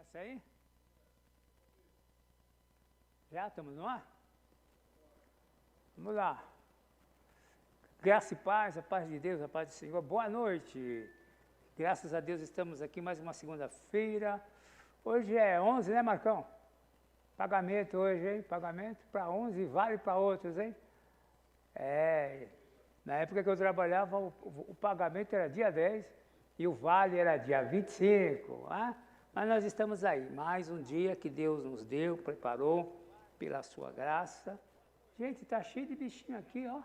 Isso aí? Já estamos no ar? Vamos lá. Graça e paz, a paz de Deus, a paz do Senhor. Boa noite. Graças a Deus estamos aqui mais uma segunda-feira. Hoje é 11, né, Marcão? Pagamento hoje, hein? Pagamento para 11 e vale para outros, hein? Na época que eu trabalhava, o pagamento era dia 10 e o vale era dia 25, né? Mas nós estamos aí, mais um dia que Deus nos deu, preparou pela sua graça. Gente, tá cheio de bichinho aqui, ó.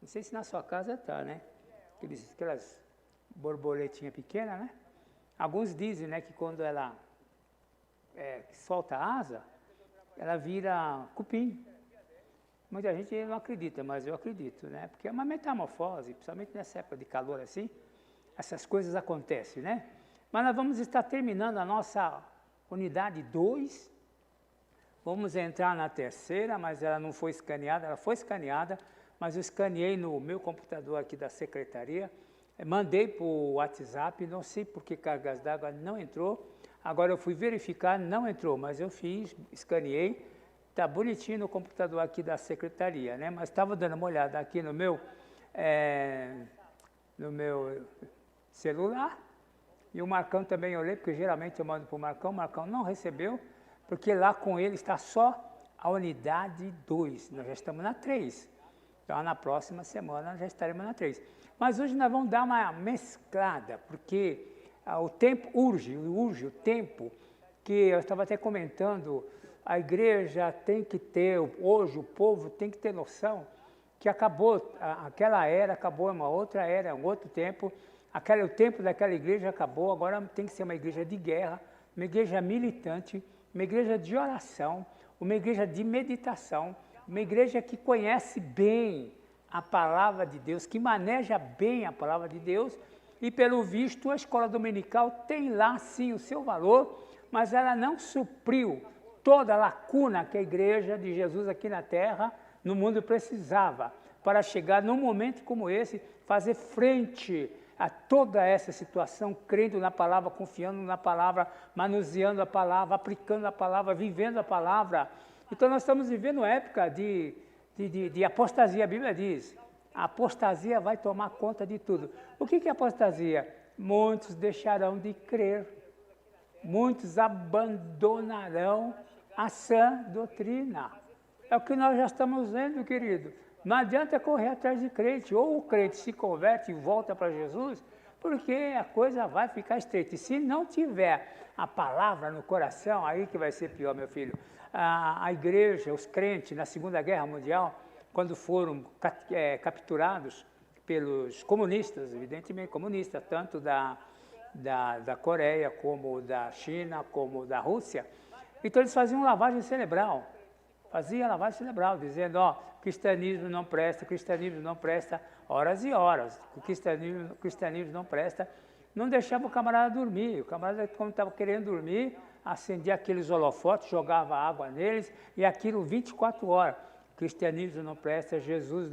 Não sei se na sua casa tá, né? Aquelas borboletinhas pequenas, né? Alguns dizem, né, que quando ela solta a asa, ela vira cupim. Muita gente não acredita, mas eu acredito, né? Porque é uma metamorfose, principalmente nessa época de calor assim, essas coisas acontecem, né? Mas nós vamos estar terminando a nossa unidade 2. Vamos entrar na terceira, mas ela não foi escaneada, ela foi escaneada, mas eu escaneei no meu computador aqui da secretaria, mandei para o WhatsApp, não sei por que cargas d'água não entrou. Agora eu fui verificar, não entrou, mas eu fiz, escaneei, está bonitinho no computador aqui da secretaria, né? Mas estava dando uma olhada aqui no meu celular, e o Marcão também olhei, porque geralmente eu mando para o Marcão não recebeu, porque lá com ele está só a unidade 2, nós já estamos na 3. Então na próxima semana já estaremos na 3. Mas hoje nós vamos dar uma mesclada, porque o tempo urge o tempo, que eu estava até comentando, a igreja tem que ter, hoje o povo tem que ter noção que acabou, aquela era acabou, é uma outra era, é um outro tempo, o tempo daquela igreja acabou, agora tem que ser uma igreja de guerra, uma igreja militante, uma igreja de oração, uma igreja de meditação, uma igreja que conhece bem a palavra de Deus, que maneja bem a palavra de Deus, e pelo visto a escola dominical tem lá sim o seu valor, mas ela não supriu toda a lacuna que a igreja de Jesus aqui na terra, no mundo, precisava, para chegar num momento como esse, fazer frente a toda essa situação, crendo na palavra, confiando na palavra, manuseando a palavra, aplicando a palavra, vivendo a palavra. Então nós estamos vivendo uma época de apostasia. A Bíblia diz, a apostasia vai tomar conta de tudo. O que é apostasia? Muitos deixarão de crer, muitos abandonarão a sã doutrina. É o que nós já estamos vendo, querido. Não adianta correr atrás de crente, ou o crente se converte e volta para Jesus, porque a coisa vai ficar estreita. E se não tiver a palavra no coração, aí que vai ser pior, meu filho. A igreja, os crentes, na Segunda Guerra Mundial, quando foram capturados pelos comunistas, evidentemente comunistas, tanto da Coreia, como da China, como da Rússia, então eles faziam lavagem cerebral. Fazia lavagem cerebral, dizendo, ó, cristianismo não presta, horas e horas, o cristianismo não presta, não deixava o camarada dormir, o camarada, quando estava querendo dormir, acendia aqueles holofotes, jogava água neles, e aquilo 24 horas, cristianismo não presta, Jesus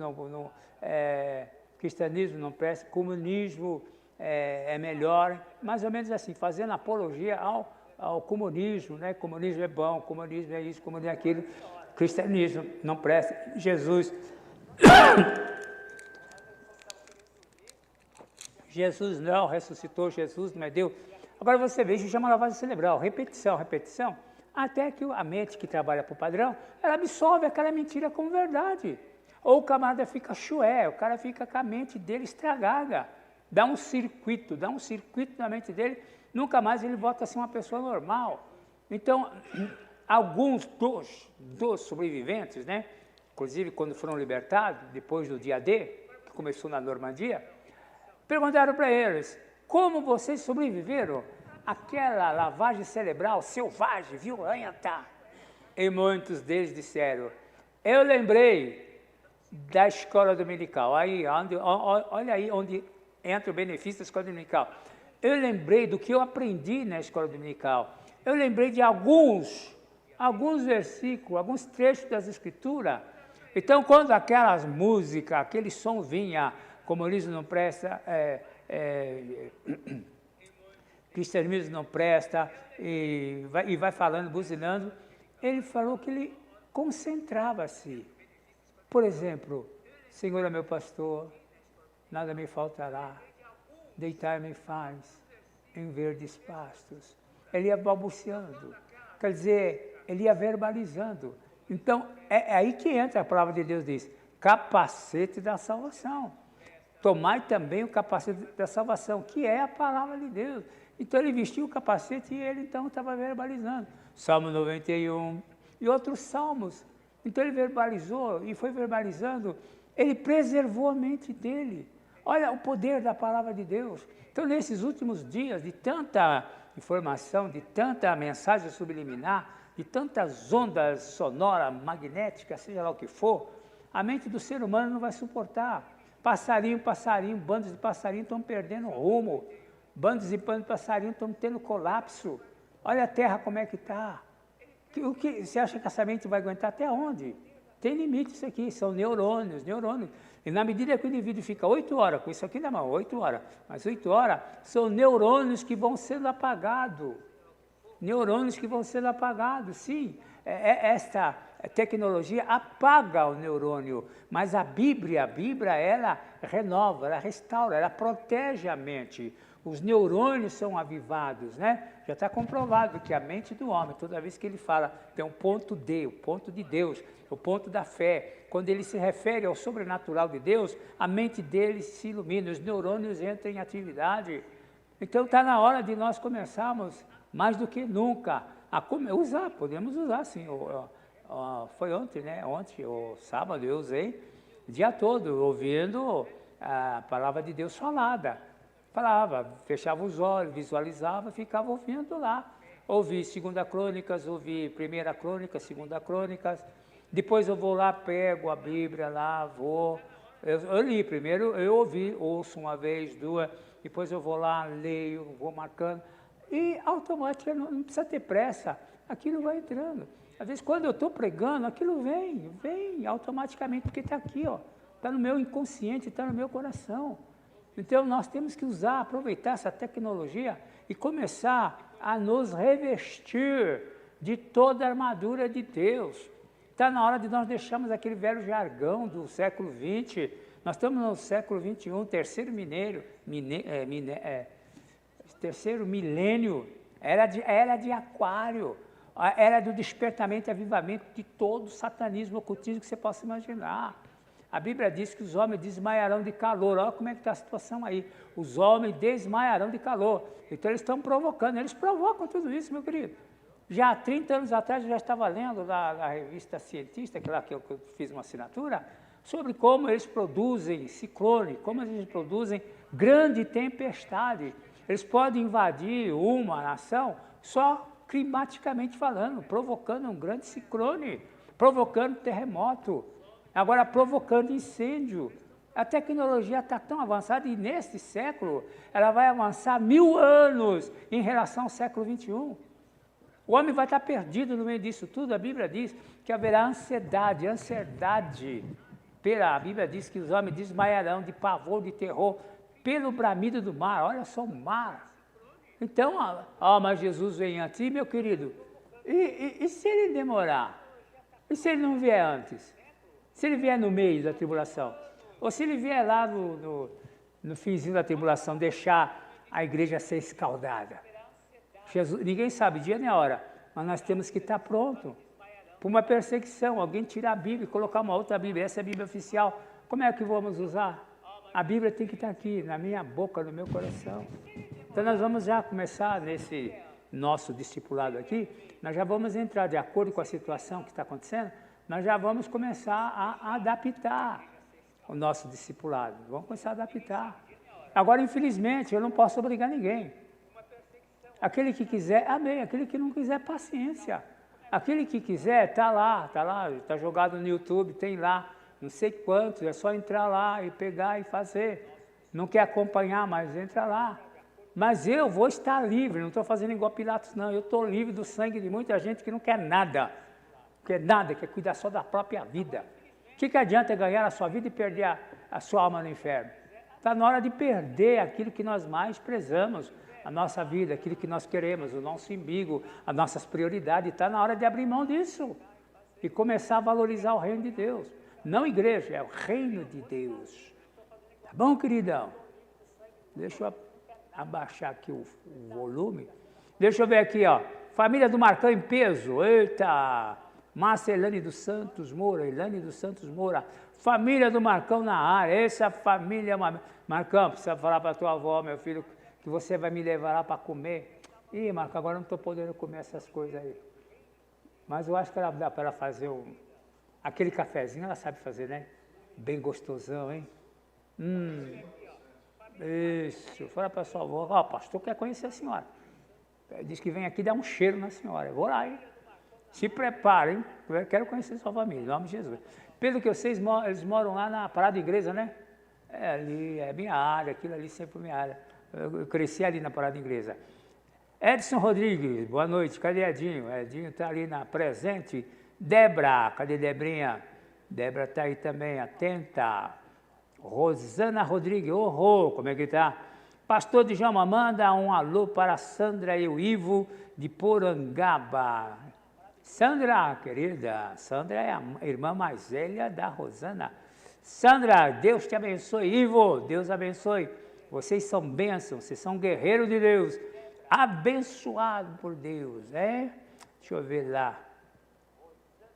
cristianismo não presta, comunismo é melhor, mais ou menos assim, fazendo apologia ao comunismo, né? Comunismo é bom, comunismo é isso, comunismo é aquilo, cristianismo não presta, Jesus não ressuscitou, Jesus não é Deus. Agora você vê, isso chama lavagem cerebral, repetição, até que a mente que trabalha por padrão, ela absorve aquela mentira como verdade. Ou o camarada fica chué, o cara fica com a mente dele estragada, dá um circuito na mente dele, nunca mais ele volta a ser uma pessoa normal. Então, alguns dos sobreviventes, né, inclusive quando foram libertados, depois do dia D, que começou na Normandia, perguntaram para eles, como vocês sobreviveram àquela lavagem cerebral selvagem, violenta? E muitos deles disseram, eu lembrei da escola dominical. Olha aí onde entra o benefício da escola dominical. Eu lembrei do que eu aprendi na escola dominical. Eu lembrei de alguns versículos, alguns trechos das Escrituras. Então, quando aquelas músicas, aquele som vinha, comunismo não presta, cristianismo não presta, e vai falando, buzinando. Ele falou que ele concentrava-se. Por exemplo, Senhor é meu pastor, nada me faltará, deitar-me faz em verdes pastos. Ele ia balbuciando, quer dizer, ele ia verbalizando. Então, é aí que entra a palavra de Deus, diz, capacete da salvação. Tomai também o capacete da salvação, que é a palavra de Deus. Então ele vestiu o capacete e ele então estava verbalizando. Salmo 91 e outros salmos. Então ele verbalizou e foi verbalizando, ele preservou a mente dele. Olha o poder da palavra de Deus. Então nesses últimos dias de tanta informação, de tanta mensagem subliminar, de tantas ondas sonoras, magnéticas, seja lá o que for, a mente do ser humano não vai suportar. Passarinho, bandos de passarinho estão perdendo rumo. Bandos de passarinho estão tendo colapso. Olha a Terra como é que está. Você acha que essa mente vai aguentar até onde? Tem limite isso aqui, são neurônios. E na medida que o indivíduo fica 8 horas, com isso aqui na mão, 8 horas, mas 8 horas são neurônios que vão sendo apagados. Neurônios que vão sendo apagados, sim. Esta tecnologia apaga o neurônio, mas a Bíblia, ela renova, ela restaura, ela protege a mente. Os neurônios são avivados, né? Já está comprovado que a mente do homem, toda vez que ele fala, tem um ponto D, o ponto de Deus, o ponto da fé. Quando ele se refere ao sobrenatural de Deus, a mente dele se ilumina, os neurônios entram em atividade. Então está na hora de nós começarmos, mais do que nunca, a usar, podemos usar sim. Foi ontem, né? Ontem, ou sábado, eu usei o dia todo, ouvindo a palavra de Deus falada. Falava, fechava os olhos, visualizava, ficava ouvindo lá. Ouvi 2 Crônicas, ouvi 1 Crônicas, 2 Crônicas. Depois eu vou lá, pego a Bíblia lá, vou. Eu li primeiro, eu ouço uma vez, duas, depois eu vou lá, leio, vou marcando. E automaticamente, não precisa ter pressa, aquilo vai entrando. Às vezes, quando eu estou pregando, aquilo vem automaticamente, porque está aqui, ó, está no meu inconsciente, está no meu coração. Então, nós temos que aproveitar essa tecnologia e começar a nos revestir de toda a armadura de Deus. Está na hora de nós deixarmos aquele velho jargão do século XX. Nós estamos no século XXI, terceiro milênio, era de Aquário, era do despertamento e avivamento de todo o satanismo, ocultismo que você possa imaginar. A Bíblia diz que os homens desmaiarão de calor. Olha como é que está a situação aí. Os homens desmaiarão de calor. Então eles estão provocando, eles provocam tudo isso, meu querido. Já há 30 anos atrás eu já estava lendo da revista Cientista, que eu fiz uma assinatura, sobre como eles produzem ciclone, como eles produzem grande tempestade. Eles podem invadir uma nação só climaticamente falando, provocando um grande ciclone, provocando terremoto, agora provocando incêndio. A tecnologia está tão avançada e neste século ela vai avançar 1000 anos em relação ao século XXI. O homem vai estar perdido no meio disso tudo. A Bíblia diz que haverá ansiedade. A Bíblia diz que os homens desmaiarão de pavor, de terror, pelo bramido do mar. Olha só o mar. Então, mas Jesus vem antes, meu querido. E se ele demorar? E se ele não vier antes? Se ele vier no meio da tribulação? Ou se ele vier lá no finzinho da tribulação, deixar a igreja ser escaldada? Ninguém sabe dia nem a hora, mas nós temos que estar pronto para uma perseguição. Alguém tirar a Bíblia e colocar uma outra Bíblia, essa é a Bíblia oficial. Como é que vamos usar? A Bíblia tem que estar aqui, na minha boca, no meu coração. Então nós vamos já começar nesse nosso discipulado aqui, nós já vamos entrar de acordo com a situação que está acontecendo, nós já vamos começar a adaptar o nosso discipulado, vamos começar a adaptar. Agora, infelizmente, eu não posso obrigar ninguém. Aquele que quiser, amém. Aquele que não quiser, paciência. Aquele que quiser, está jogado no YouTube, tem lá, não sei quantos, é só entrar lá e pegar e fazer. Não quer acompanhar, mas entra lá. Mas eu vou estar livre, não estou fazendo igual Pilatos, não. Eu estou livre do sangue de muita gente que não quer nada. Quer cuidar só da própria vida. O que adianta ganhar a sua vida e perder a sua alma no inferno? Está na hora de perder aquilo que nós mais prezamos, a nossa vida, aquilo que nós queremos, o nosso umbigo, as nossas prioridades. Está na hora de abrir mão disso e começar a valorizar o reino de Deus. Não igreja, é o reino de Deus. Tá bom, queridão? Deixa eu abaixar aqui o volume. Deixa eu ver aqui, ó. Família do Marcão em peso. Eita! Márcia Elane dos Santos Moura. Elane dos Santos Moura. Família do Marcão na área. Essa família é uma... Marcão, precisa falar para tua avó, meu filho, que você vai me levar lá para comer. Ih, Marcão, agora eu não estou podendo comer essas coisas aí. Mas eu acho que ela dá para ela fazer aquele cafezinho, ela sabe fazer, né? Bem gostosão, hein? Isso. Fala para sua avó, ó, pastor quer conhecer a senhora. Diz que vem aqui dar um cheiro na senhora. Eu vou lá, hein? Se preparem, eu quero conhecer sua família, em nome de Jesus. Pelo que eu sei, eles moram lá na Parada Inglesa, né? É ali, é minha área, aquilo ali sempre foi minha área. Eu cresci ali na Parada Inglesa. Edson Rodrigues, boa noite, cadê Edinho? Edinho está ali na presente. Débora, cadê Debrinha? Débora está aí também, atenta. Rosana Rodrigues, como é que tá? Pastor Djalma, manda um alô para a Sandra e o Ivo de Porangaba. Sandra, querida, Sandra é a irmã mais velha da Rosana. Sandra, Deus te abençoe. Ivo, Deus abençoe. Vocês são bênçãos, vocês são guerreiros de Deus. Abençoado por Deus, né? Deixa eu ver lá.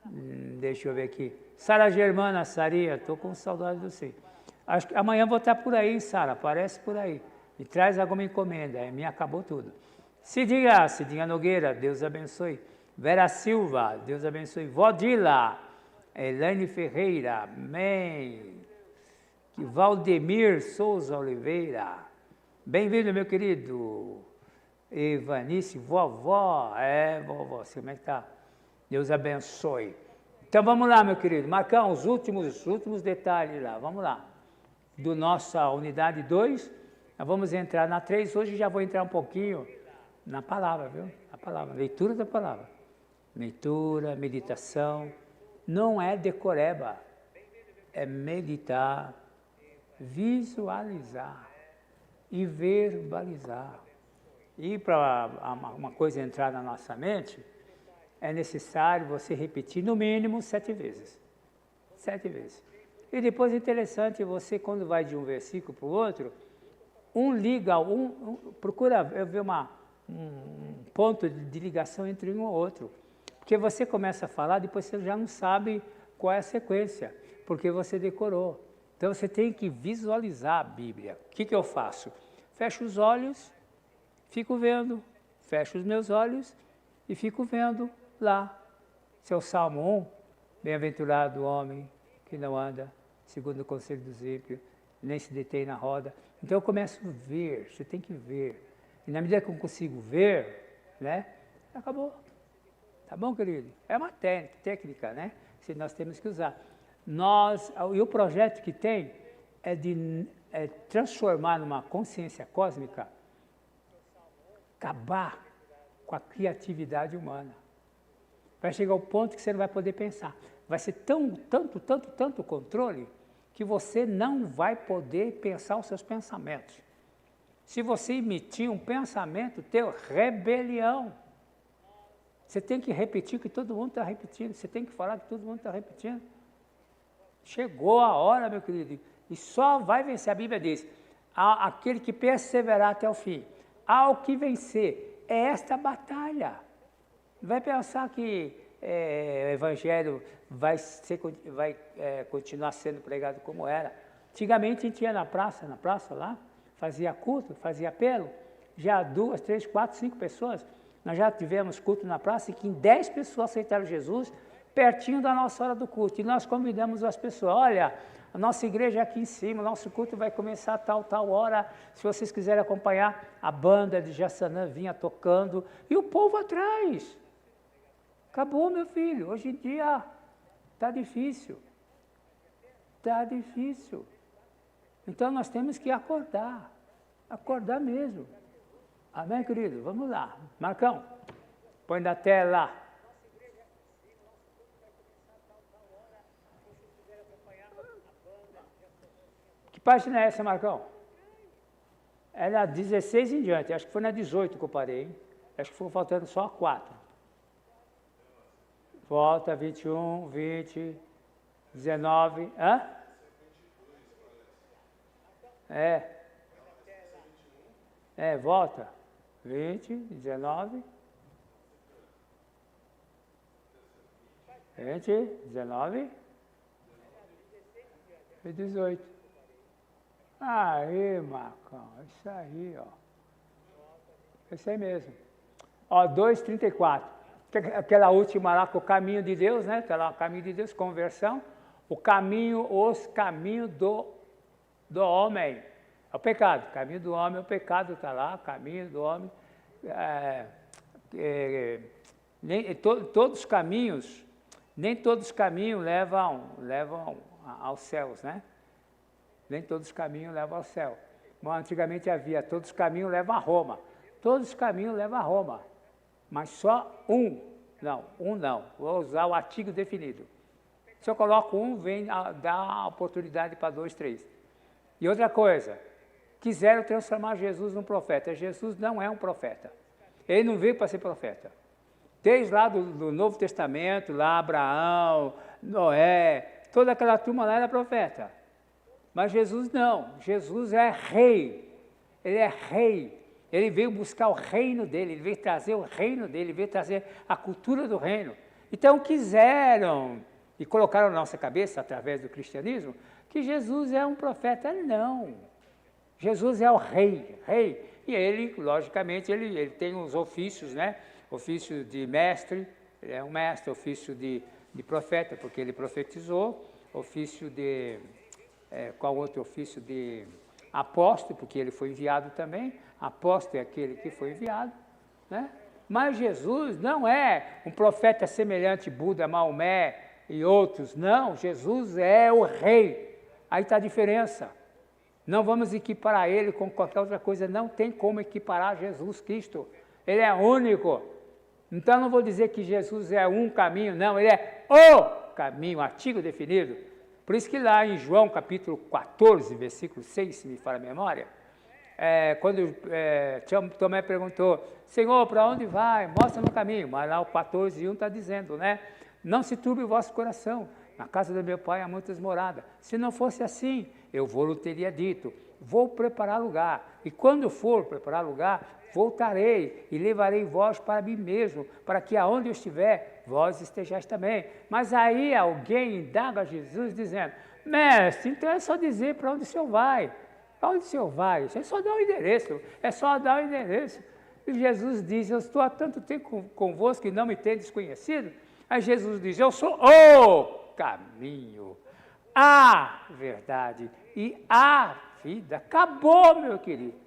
Deixa eu ver aqui. Sara Germana, Sarinha, estou com saudade de você. Acho que amanhã vou estar por aí, Sara, aparece por aí. Me traz alguma encomenda, me acabou tudo. Cidinha Nogueira, Deus abençoe. Vera Silva, Deus abençoe. Vodila, Elaine Ferreira, amém. Valdemir Souza Oliveira, bem-vindo, meu querido. Evanice, vovó, vovó, como é que tá? Deus abençoe. Então vamos lá, meu querido, Marcão, os últimos detalhes lá, vamos lá. Do nossa unidade 2, nós vamos entrar na 3, hoje já vou entrar um pouquinho na palavra, viu? A palavra, leitura da palavra. Leitura, meditação, não é decoreba, é meditar, visualizar e verbalizar. E para uma coisa entrar na nossa mente, é necessário você repetir no mínimo 7 vezes. 7 vezes. E depois é interessante, você quando vai de um versículo para o outro, procura ver um ponto de ligação entre um e outro. Porque você começa a falar, depois você já não sabe qual é a sequência, porque você decorou. Então você tem que visualizar a Bíblia. O que eu faço? Fecho os olhos, fico vendo, fecho os meus olhos e fico vendo lá. Esse é o Salmo 1, bem-aventurado o homem que não anda segundo o conselho dos ímpios, nem se detém na roda. Então eu começo a ver, você tem que ver. E na medida que eu consigo ver, né, acabou. Tá bom, querido? É uma técnica, né, que nós temos que usar. E o projeto que tem é de transformar numa consciência cósmica, acabar com a criatividade humana. Vai chegar ao ponto que você não vai poder pensar. Vai ser tanto controle que você não vai poder pensar os seus pensamentos. Se você emitir um pensamento teu, rebelião. Você tem que repetir o que todo mundo está repetindo. Você tem que falar o que todo mundo está repetindo. Chegou a hora, meu querido, e só vai vencer. A Bíblia diz, aquele que perseverar até o fim. Ao que vencer, é esta batalha. Vai pensar que o Evangelho vai continuar sendo pregado como era. Antigamente a gente ia na praça lá, fazia culto, fazia apelo, já 2, 3, 4, 5 pessoas. Nós já tivemos culto na praça em que 10 pessoas aceitaram Jesus, pertinho da nossa hora do culto. E nós convidamos as pessoas, olha, a nossa igreja é aqui em cima, nosso culto vai começar a tal hora. Se vocês quiserem acompanhar, a banda de Jassanã vinha tocando e o povo atrás. Acabou, meu filho. Hoje em dia está difícil. Está difícil. Então nós temos que acordar. Acordar mesmo. Amém, querido? Vamos lá. Marcão, põe na tela. Que página é essa, Marcão? Era 16 em diante, acho que foi na 18 que eu parei, hein? Acho que foi faltando só 4. Volta, 21, 20, 19, hã? Volta. 20, 19, 20, 19 e 18. Aí, Marcão, isso aí, ó. Isso aí mesmo. Ó, 2,34. Aquela última lá com o caminho de Deus, né? Aquela caminho de Deus, conversão. Os caminhos do homem. É o pecado. O caminho do homem é o pecado, está lá. O caminho do homem. Todos os caminhos, nem todos os caminhos levam aos céus, né? Nem todos os caminhos levam ao céu. Mas antigamente havia, todos os caminhos levam a Roma. Todos os caminhos levam a Roma. Mas só um. Não, um não. Vou usar o artigo definido. Se eu coloco um, vem dar a oportunidade para 2, 3. E outra coisa, quiseram transformar Jesus num profeta. Jesus não é um profeta. Ele não veio para ser profeta. Desde lá do Novo Testamento, lá Abraão, Noé, toda aquela turma lá era profeta. Mas Jesus não, Jesus é rei, ele é rei, ele veio buscar o reino dele, ele veio trazer o reino dele, ele veio trazer a cultura do reino. Então quiseram, e colocaram na nossa cabeça, através do cristianismo, que Jesus é um profeta. Não, Jesus é o rei, e ele, logicamente, ele tem uns ofícios, né? Ofício de mestre, ele é um mestre, ofício de profeta, porque ele profetizou, ofício de... qual outro ofício de apóstolo, porque ele foi enviado também, apóstolo é aquele que foi enviado, né? Mas Jesus não é um profeta semelhante a Buda, Maomé e outros, não, Jesus é o rei, aí está a diferença, não vamos equiparar ele com qualquer outra coisa, não tem como equiparar Jesus Cristo, ele é único, então não vou dizer que Jesus é um caminho, não, ele é o caminho, artigo definido. Por isso que lá em João capítulo 14, versículo 6, se me fala a memória, quando Tomé perguntou, Senhor, para onde vai? Mostra no caminho. Mas lá o 14:1 está dizendo, né? Não se turbe o vosso coração, na casa do meu pai há muitas moradas. Se não fosse assim, eu vou-lhe teria dito, vou preparar lugar. E quando for preparar lugar, voltarei e levarei vós para mim mesmo, para que aonde eu estiver, vós estejais também. Mas aí alguém indaga a Jesus dizendo, mestre, então é só dizer para onde o senhor vai. Para onde o senhor vai? É só dar o endereço, E Jesus diz, eu estou há tanto tempo convosco que não me tendes conhecido. Aí Jesus diz, eu sou o caminho, a verdade e a vida. Acabou, meu querido.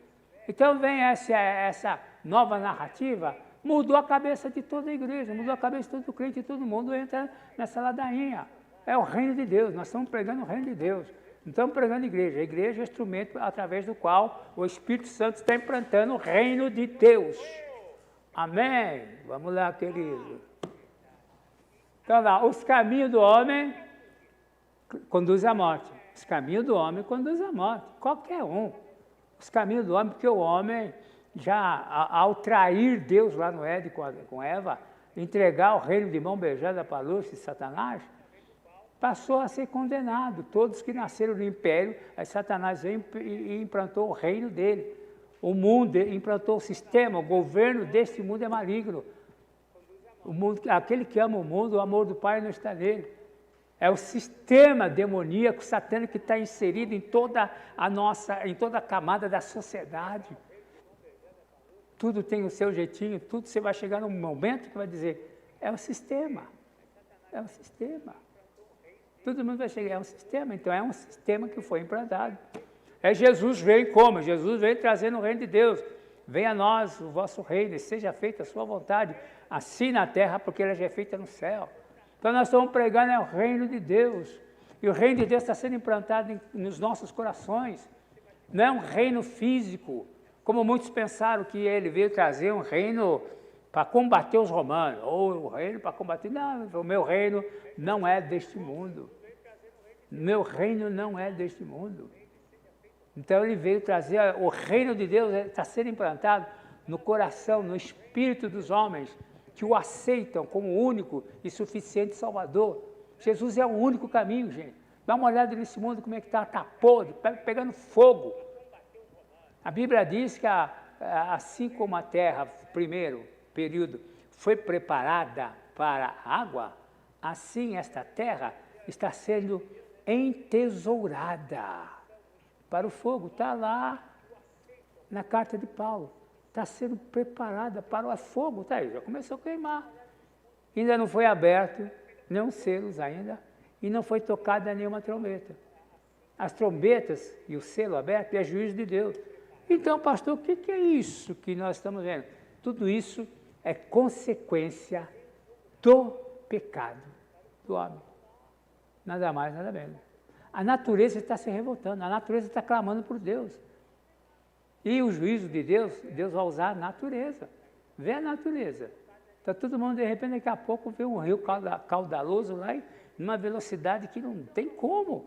Então vem essa nova narrativa, mudou a cabeça de toda a igreja, mudou a cabeça de todo crente, todo mundo entra nessa ladainha. É o reino de Deus, nós estamos pregando o reino de Deus, não estamos pregando igreja. A igreja é o instrumento através do qual o Espírito Santo está implantando o reino de Deus. Amém? Vamos lá, querido. Então lá, os caminhos do homem conduzem à morte. Os caminhos do homem conduzem à morte, qualquer um. Os caminhos do homem, porque o homem, já ao trair Deus lá no Éden com Eva, entregar o reino de mão beijada para Lúcifer e Satanás, passou a ser condenado. Todos que nasceram no império, aí Satanás veio e implantou o reino dele. O mundo, implantou o sistema, o governo deste mundo é maligno. O mundo, aquele que ama o mundo, o amor do Pai não está nele. É o sistema demoníaco, satânico que está inserido em toda a camada da sociedade. Tudo tem o seu jeitinho, tudo você vai chegar num momento que vai dizer, é o sistema. Todo mundo vai chegar, é um sistema, então é um sistema que foi implantado. Jesus veio como? Jesus veio trazendo o reino de Deus. Venha a nós o vosso reino, e seja feita a sua vontade, assim na terra, porque ela já é feita no céu. Então nós estamos pregando o reino de Deus, e o reino de Deus está sendo implantado nos nossos corações, não é um reino físico, como muitos pensaram que ele veio trazer um reino para combater os romanos, ou o reino para combater, não, o meu reino não é deste mundo, meu reino não é deste mundo, Então ele veio trazer, o reino de Deus está sendo implantado no coração, no espírito dos homens, que o aceitam como único e suficiente Salvador. Jesus é o único caminho, gente. Dá uma olhada nesse mundo, como é que está podre, pegando fogo. A Bíblia diz que assim como a terra, primeiro período, foi preparada para a água, assim esta terra está sendo entesourada para o fogo. Está lá na carta de Paulo. Está sendo preparada para o fogo. Tá aí, já começou a queimar. Ainda não foi aberto, nem os selos ainda, e não foi tocada nenhuma trombeta. As trombetas e o selo aberto é juízo de Deus. Então, pastor, o que é isso que nós estamos vendo? Tudo isso é consequência do pecado do homem. Nada mais, nada menos. A natureza está se revoltando, a natureza está clamando por Deus. E o juízo de Deus, Deus vai usar a natureza. Vê a natureza. Está todo mundo, de repente, daqui a pouco vê um rio caudaloso lá, numa velocidade que não tem como.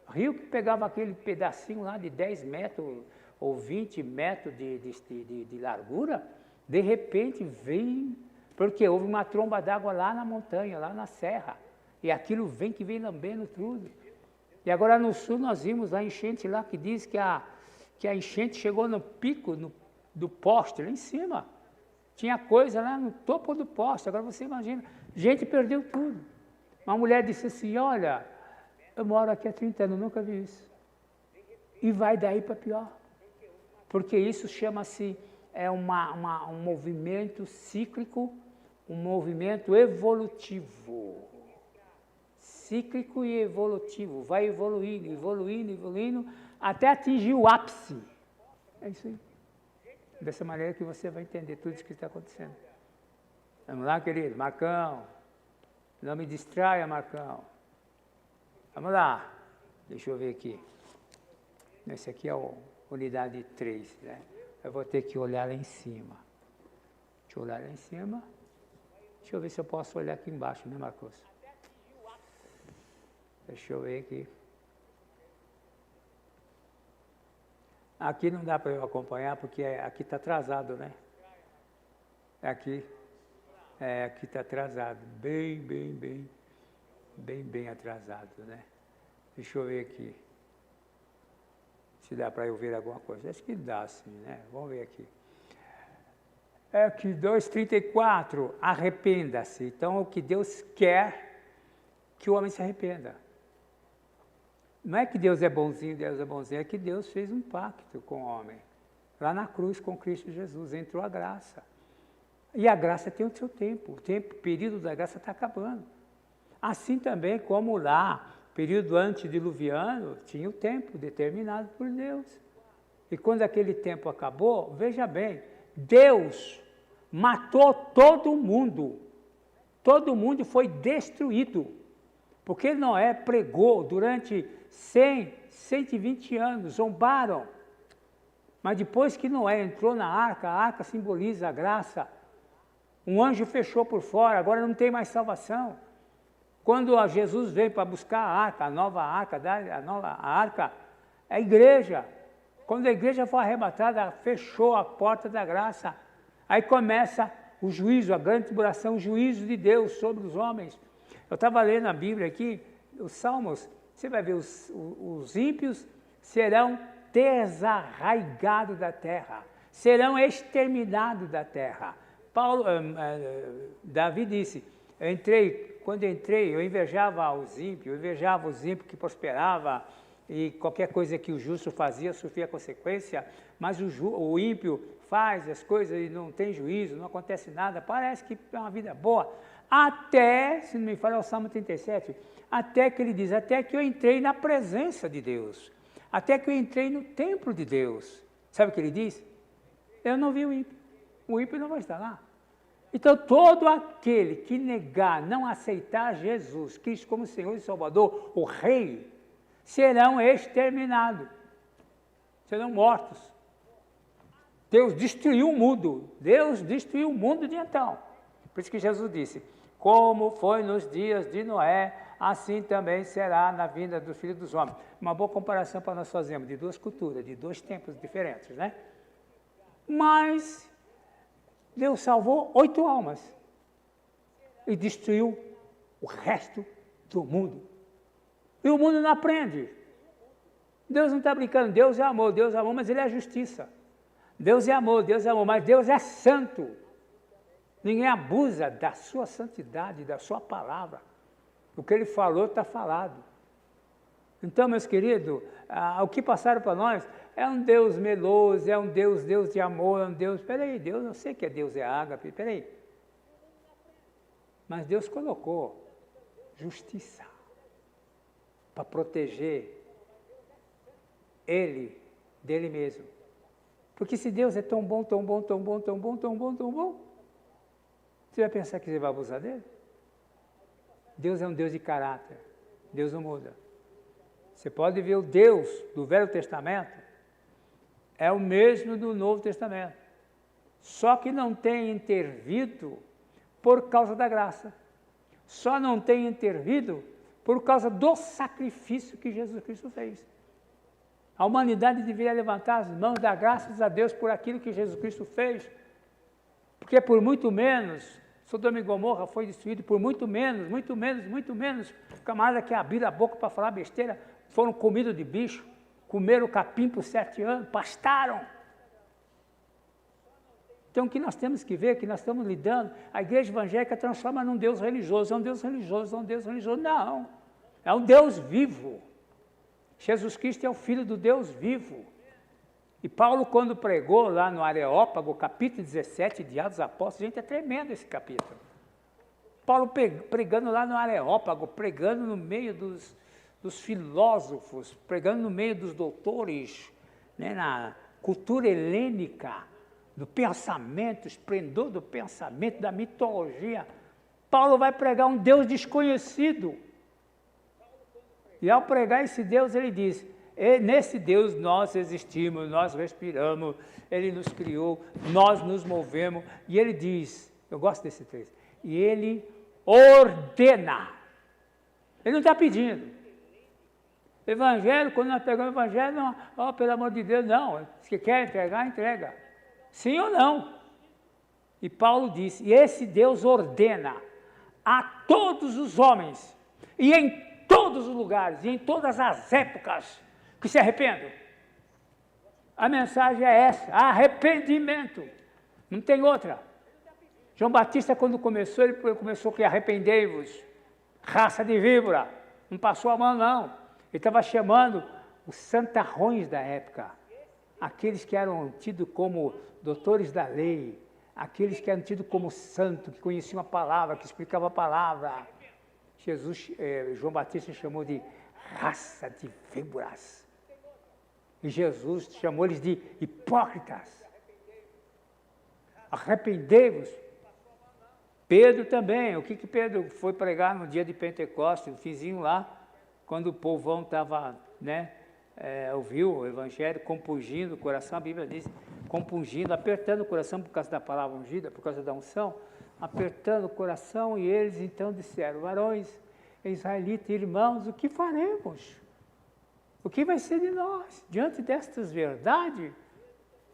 Rio que pegava aquele pedacinho lá de 10 metros ou 20 metros de largura, de repente vem, porque houve uma tromba d'água lá na montanha, lá na serra, e aquilo vem que vem lambendo tudo. E agora no sul nós vimos a enchente lá que diz que a enchente chegou no pico do poste, lá em cima. Tinha coisa lá no topo do poste, agora você imagina, gente perdeu tudo. Uma mulher disse assim, olha, eu moro aqui há 30 anos, nunca vi isso. E vai daí para pior. Porque isso chama-se um movimento cíclico, um movimento evolutivo. Cíclico e evolutivo. Vai evoluindo, evoluindo, evoluindo, até atingir o ápice. É isso aí. Dessa maneira que você vai entender tudo isso que está acontecendo. Vamos lá, querido. Marcão. Não me distraia, Marcão. Vamos lá. Deixa eu ver aqui. Esse aqui é a unidade 3, né? Eu vou ter que olhar lá em cima. Deixa eu olhar lá em cima. Deixa eu ver se eu posso olhar aqui embaixo, né, Marcos? Deixa eu ver aqui. Aqui não dá para eu acompanhar, porque aqui está atrasado, né? Aqui está atrasado. Bem atrasado, né? Deixa eu ver aqui. Se dá para eu ver alguma coisa. Acho que dá, sim, né? Vamos ver aqui. Aqui, 2:34, arrependa-se. Então, o que Deus quer que o homem se arrependa. Não é que Deus é bonzinho, é que Deus fez um pacto com o homem. Lá na cruz, com Cristo Jesus, entrou a graça. E a graça tem o seu tempo. O período da graça está acabando. Assim também como lá, período antediluviano, tinha o tempo determinado por Deus. E quando aquele tempo acabou, veja bem, Deus matou todo mundo. Todo mundo foi destruído. Porque Noé pregou durante 100, 120 anos, zombaram. Mas depois que Noé entrou na arca, a arca simboliza a graça. Um anjo fechou por fora, agora não tem mais salvação. Quando Jesus veio para buscar a arca, a nova arca, a igreja. Quando a igreja foi arrebatada, fechou a porta da graça. Aí começa o juízo, a grande tribulação, o juízo de Deus sobre os homens. Eu estava lendo a Bíblia aqui, os Salmos, você vai ver, os ímpios serão desarraigados da terra, serão exterminados da terra. Davi disse, quando entrei, eu invejava os ímpios que prosperavam, e qualquer coisa que o justo fazia sofria consequência, mas o ímpio faz as coisas e não tem juízo, não acontece nada, parece que é uma vida boa. Até, se não me falha, é o Salmo 37, até que ele diz, até que eu entrei na presença de Deus, até que eu entrei no templo de Deus. Sabe o que ele diz? Eu não vi o ímpio não vai estar lá. Então, todo aquele que negar, não aceitar Jesus Cristo como Senhor e Salvador, o Rei, serão exterminados, serão mortos. Deus destruiu o mundo de então. Por isso que Jesus disse, como foi nos dias de Noé, assim também será na vinda do Filho dos Homens. Uma boa comparação para nós fazermos, de duas culturas, de dois tempos diferentes, né? Mas Deus salvou 8 almas e destruiu o resto do mundo. E o mundo não aprende. Deus não está brincando, Deus é amor, mas Ele é justiça. Deus é amor, mas Deus é santo. Ninguém abusa da sua santidade, da sua palavra. O que Ele falou está falado. Então, meus queridos, o que passaram para nós é um Deus meloso, é um Deus de amor, é um Deus... Peraí, Deus, eu sei que Deus é ágape, peraí. Mas Deus colocou justiça para proteger Ele dele mesmo. Porque se Deus é tão bom, você vai pensar que você vai abusar dele? Deus é um Deus de caráter. Deus não muda. Você pode ver o Deus do Velho Testamento, é o mesmo do Novo Testamento. Só que não tem intervido por causa da graça. Só não tem intervido por causa do sacrifício que Jesus Cristo fez. A humanidade deveria levantar as mãos, dar graças a Deus por aquilo que Jesus Cristo fez. Porque por muito menos, Sodoma e Gomorra foi destruído, por muito menos, camarada que abriram a boca para falar besteira, foram comidos de bicho, comeram capim por 7 anos, pastaram. Então o que nós temos que ver, que nós estamos lidando, a igreja evangélica transforma num Deus religioso, é um Deus religioso, não, é um Deus vivo. Jesus Cristo é o Filho do Deus vivo. E Paulo, quando pregou lá no Areópago, capítulo 17 de Atos dos Apóstolos, gente, é tremendo esse capítulo. Paulo pregando lá no Areópago, pregando no meio dos filósofos, pregando no meio dos doutores, né, na cultura helênica, do pensamento, esplendor do pensamento, da mitologia. Paulo vai pregar um Deus desconhecido. E ao pregar esse Deus, ele diz, nesse Deus nós existimos, nós respiramos, Ele nos criou, nós nos movemos. E ele diz, eu gosto desse texto, e Ele ordena. Ele não está pedindo. Evangelho, quando nós pegamos o Evangelho, não, pelo amor de Deus, não. Se quer entregar, entrega. Sim ou não? E Paulo disse, e esse Deus ordena a todos os homens, e em todos os lugares, e em todas as épocas, que se arrependam. A mensagem é essa, arrependimento. Não tem outra. João Batista, quando começou, ele começou com arrependei-vos, raça de víbora. Não passou a mão, não. Ele estava chamando os santarrões da época, aqueles que eram tidos como doutores da lei, aqueles que eram tidos como santos, que conheciam a palavra, que explicavam a palavra. João Batista chamou de raça de víboras. E Jesus chamou eles de hipócritas. Arrependei-vos. Pedro também. O que Pedro foi pregar no dia de Pentecostes, no finzinho lá, quando o povão estava, ouviu o Evangelho, compungindo o coração, a Bíblia diz, compungindo, apertando o coração por causa da palavra ungida, por causa da unção, apertando o coração, e eles então disseram, varões, israelitas, irmãos, o que faremos? O que vai ser de nós diante destas verdades?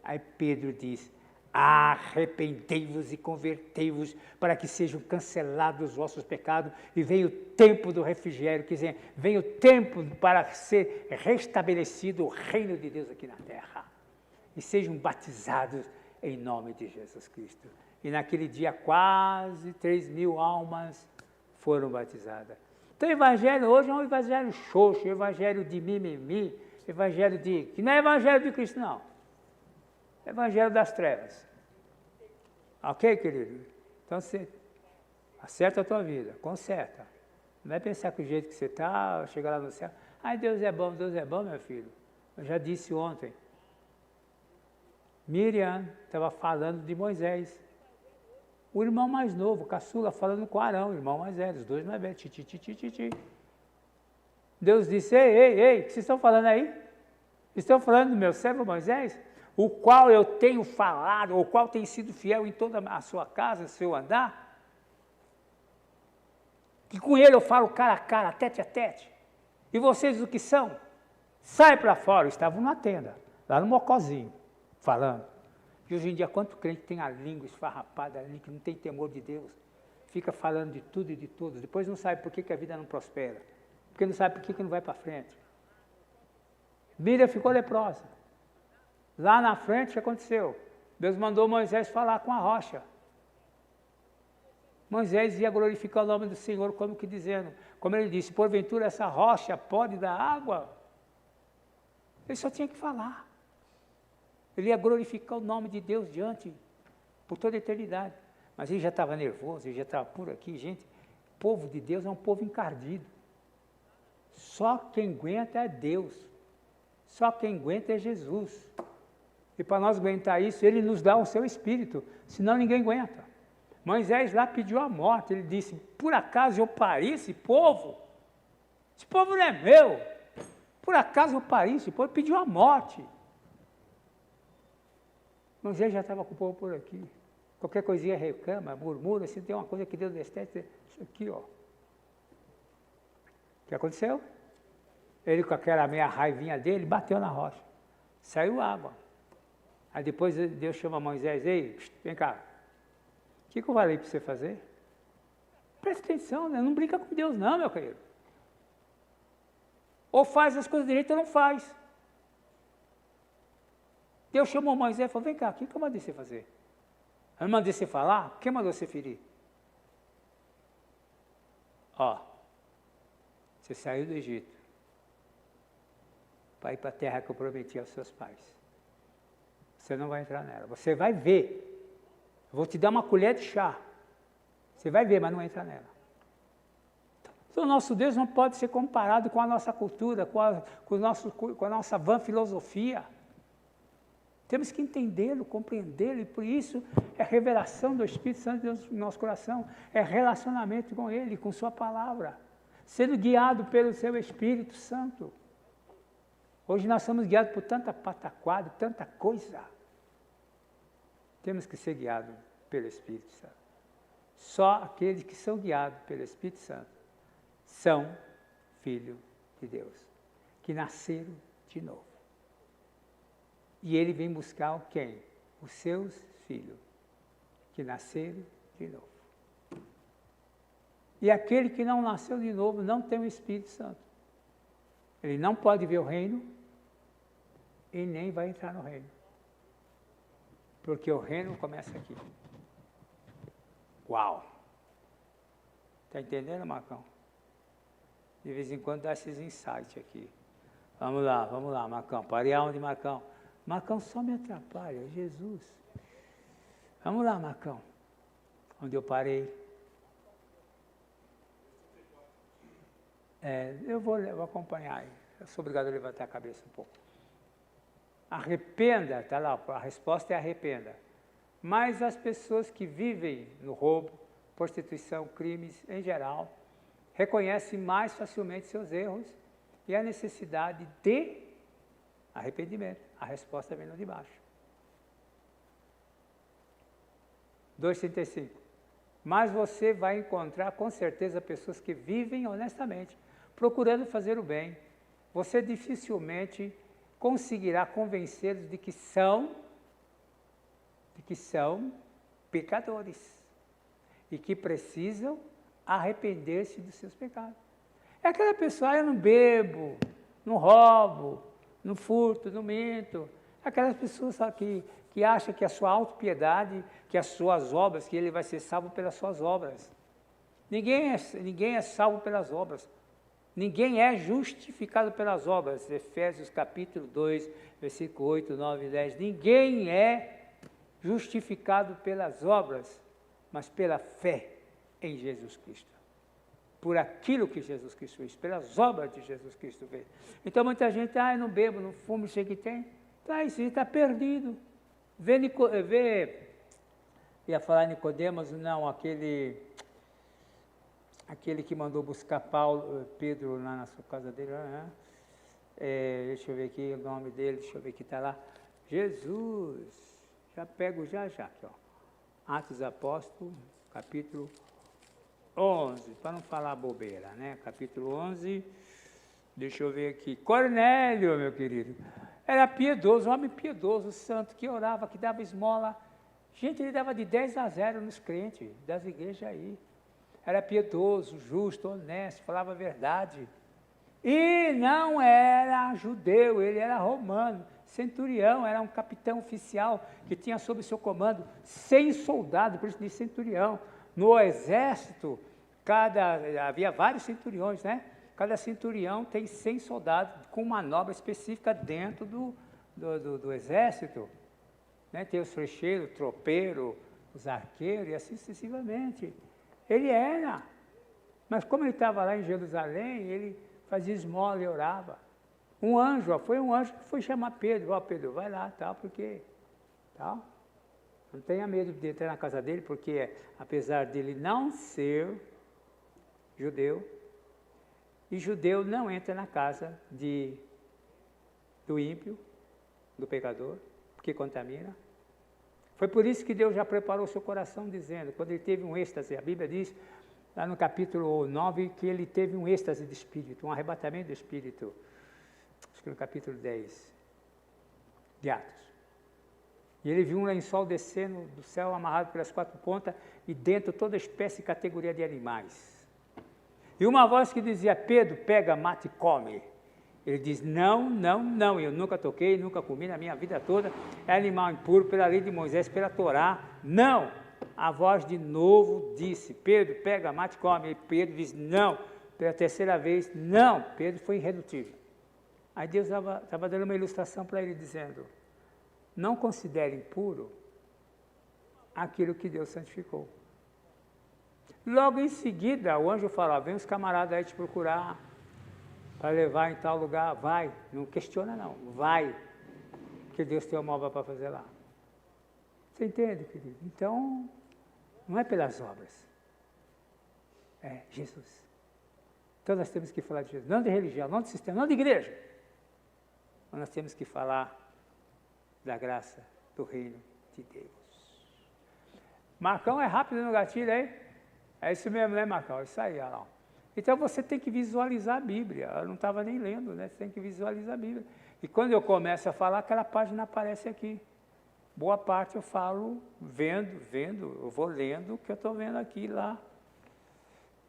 Aí Pedro diz, arrependei-vos e convertei-vos para que sejam cancelados os vossos pecados e venha o tempo do refrigério, quer dizer, venha o tempo para ser restabelecido o reino de Deus aqui na terra. E sejam batizados em nome de Jesus Cristo. E naquele dia quase 3.000 almas foram batizadas. Então o evangelho hoje é um evangelho xoxo, evangelho de mimimi, evangelho que não é evangelho de Cristo, não. É evangelho das trevas. Ok, querido? Então você acerta a tua vida, conserta. Não vai pensar que o jeito que você está, chegar lá no céu, Deus é bom, meu filho. Eu já disse ontem. Miriam estava falando de Moisés. O irmão mais novo, caçula, falando com Arão, o irmão mais velho, os dois mais velhos, ti. Deus disse, ei, o que vocês estão falando aí? Estão falando do meu servo Moisés, o qual eu tenho falado, o qual tem sido fiel em toda a sua casa, seu andar? que com ele eu falo cara a cara, tete a tete. E vocês o que são? Sai para fora. Estavam na tenda, lá no Mocozinho, falando. E hoje em dia, quanto crente tem a língua esfarrapada ali, que não tem temor de Deus, fica falando de tudo e de todos, depois não sabe por que a vida não prospera, porque não sabe por que não vai para frente. Miriam ficou leprosa. Lá na frente, o que aconteceu? Deus mandou Moisés falar com a rocha. Moisés ia glorificar o nome do Senhor, como que dizendo, como ele disse, porventura essa rocha pode dar água? Ele só tinha que falar. Ele ia glorificar o nome de Deus por toda a eternidade. Mas ele já estava nervoso, ele já estava por aqui, gente. O povo de Deus é um povo encardido. Só quem aguenta é Deus. Só quem aguenta é Jesus. E para nós aguentar isso, ele nos dá o seu espírito, senão ninguém aguenta. Moisés lá pediu a morte, ele disse, por acaso eu pari esse povo? Esse povo não é meu. Por acaso eu pari esse povo? Ele pediu a morte. Moisés já estava com o povo por aqui. Qualquer coisinha reclama, murmura, se tem uma coisa que Deus detesta, isso aqui, ó. O que aconteceu? Ele com aquela meia raivinha dele, bateu na rocha. Saiu água. Aí depois Deus chama Moisés, ei, vem cá. O que eu falei para você fazer? Presta atenção, né? Não brinca com Deus não, meu querido. Ou faz as coisas direito ou não faz. Deus chamou Moisés e falou, vem cá, o que eu mandei você fazer? Eu mandei você falar? Quem mandou você ferir? Ó, você saiu do Egito para ir para a terra que eu prometi aos seus pais. Você não vai entrar nela. Você vai ver. Eu vou te dar uma colher de chá. Você vai ver, mas não entra nela. Então, o nosso Deus não pode ser comparado com a nossa cultura, com a nossa vã filosofia. Temos que entendê-lo, compreendê-lo, e por isso é revelação do Espírito Santo de Deus no nosso coração, é relacionamento com Ele, com Sua palavra, sendo guiado pelo Seu Espírito Santo. Hoje nós somos guiados por tanta pataquada, tanta coisa. Temos que ser guiados pelo Espírito Santo. Só aqueles que são guiados pelo Espírito Santo são filhos de Deus, que nasceram de novo. E ele vem buscar quem? Os seus filhos, que nasceram de novo. E aquele que não nasceu de novo não tem o Espírito Santo. Ele não pode ver o reino e nem vai entrar no reino. Porque o reino começa aqui. Uau! Está entendendo, Marcão? De vez em quando dá esses insights aqui. Vamos lá, Marcão. Parei aonde, Marcão? Marcão só me atrapalha, Jesus. Vamos lá, Marcão. Onde eu parei? Eu vou acompanhar aí. Eu sou obrigado a levantar a cabeça um pouco. Arrependa, está lá, a resposta é arrependa. Mas as pessoas que vivem no roubo, prostituição, crimes em geral, reconhecem mais facilmente seus erros e a necessidade de arrependimento. A resposta vem lá de baixo. 2,35. Mas você vai encontrar com certeza pessoas que vivem honestamente, procurando fazer o bem. Você dificilmente conseguirá convencê-los de que são pecadores e que precisam arrepender-se dos seus pecados. É aquela pessoa, eu não bebo, não roubo, não furto, não minto. Aquelas pessoas que acham que a sua autopiedade, que as suas obras, que ele vai ser salvo pelas suas obras. Ninguém é salvo pelas obras. Ninguém é justificado pelas obras. Efésios capítulo 2, versículo 8, 9 e 10. Ninguém é justificado pelas obras, mas pela fé em Jesus Cristo. Por aquilo que Jesus Cristo fez, pelas obras de Jesus Cristo fez. Então muita gente, eu não bebo, não fumo, sei que tem. Tá, isso está perdido. Ia falar Nicodemos, não, aquele que mandou buscar Pedro lá na sua casa dele, deixa eu ver aqui o nome dele, deixa eu ver que está lá. Jesus, já pego já, aqui, ó. Atos dos Apóstolos, capítulo 11, para não falar bobeira, né? Capítulo 11, deixa eu ver aqui. Cornélio, meu querido, era piedoso, homem piedoso, santo, que orava, que dava esmola. Gente, ele dava de 10-0 nos crentes das igrejas aí. Era piedoso, justo, honesto, falava a verdade. E não era judeu, ele era romano, centurião, era um capitão oficial que tinha sob seu comando 100 soldados, por isso diz centurião. No exército, havia vários centuriões, né? Cada centurião tem 100 soldados com manobra específica dentro do exército. Né? Tem os flecheiros, o tropeiro, os arqueiros e assim sucessivamente. Ele era. Mas como ele estava lá em Jerusalém, ele fazia esmola e orava. Um anjo, foi um anjo que foi chamar Pedro. Ó, Pedro, vai lá, tal, porque... Tal. Não tenha medo de entrar na casa dele, porque apesar dele não ser judeu, e judeu não entra na casa do ímpio, do pecador, porque contamina. Foi por isso que Deus já preparou o seu coração, dizendo, quando ele teve um êxtase, a Bíblia diz, lá no capítulo 9, que ele teve um êxtase de espírito, um arrebatamento do espírito. Acho que no capítulo 10 de Atos. E ele viu um lençol descendo do céu, amarrado pelas 4 pontas, e dentro toda espécie e categoria de animais. E uma voz que dizia, Pedro, pega, mata e come. Ele diz, não, não, não, eu nunca toquei, nunca comi na minha vida toda, é animal impuro pela lei de Moisés, pela Torá, não. A voz de novo disse, Pedro, pega, mate e come. E Pedro diz, não, pela terceira vez, não. Pedro foi irredutível. Aí Deus estava dando uma ilustração para ele, dizendo, não considere impuro aquilo que Deus santificou. Logo em seguida, o anjo fala, vem os camaradas aí te procurar, para levar em tal lugar, vai, não questiona não, vai, porque Deus tem uma obra para fazer lá. Você entende, querido? Então, não é pelas obras, é Jesus. Então nós temos que falar de Jesus, não de religião, não de sistema, não de igreja, mas nós temos que falar da graça do reino de Deus. Marcão é rápido no gatilho aí? É isso mesmo, né, Marcão? Isso aí, olha lá. Então você tem que visualizar a Bíblia. Eu não estava nem lendo, né? Você tem que visualizar a Bíblia. E quando eu começo a falar, aquela página aparece aqui. Boa parte eu falo vendo, eu vou lendo o que eu estou vendo aqui lá.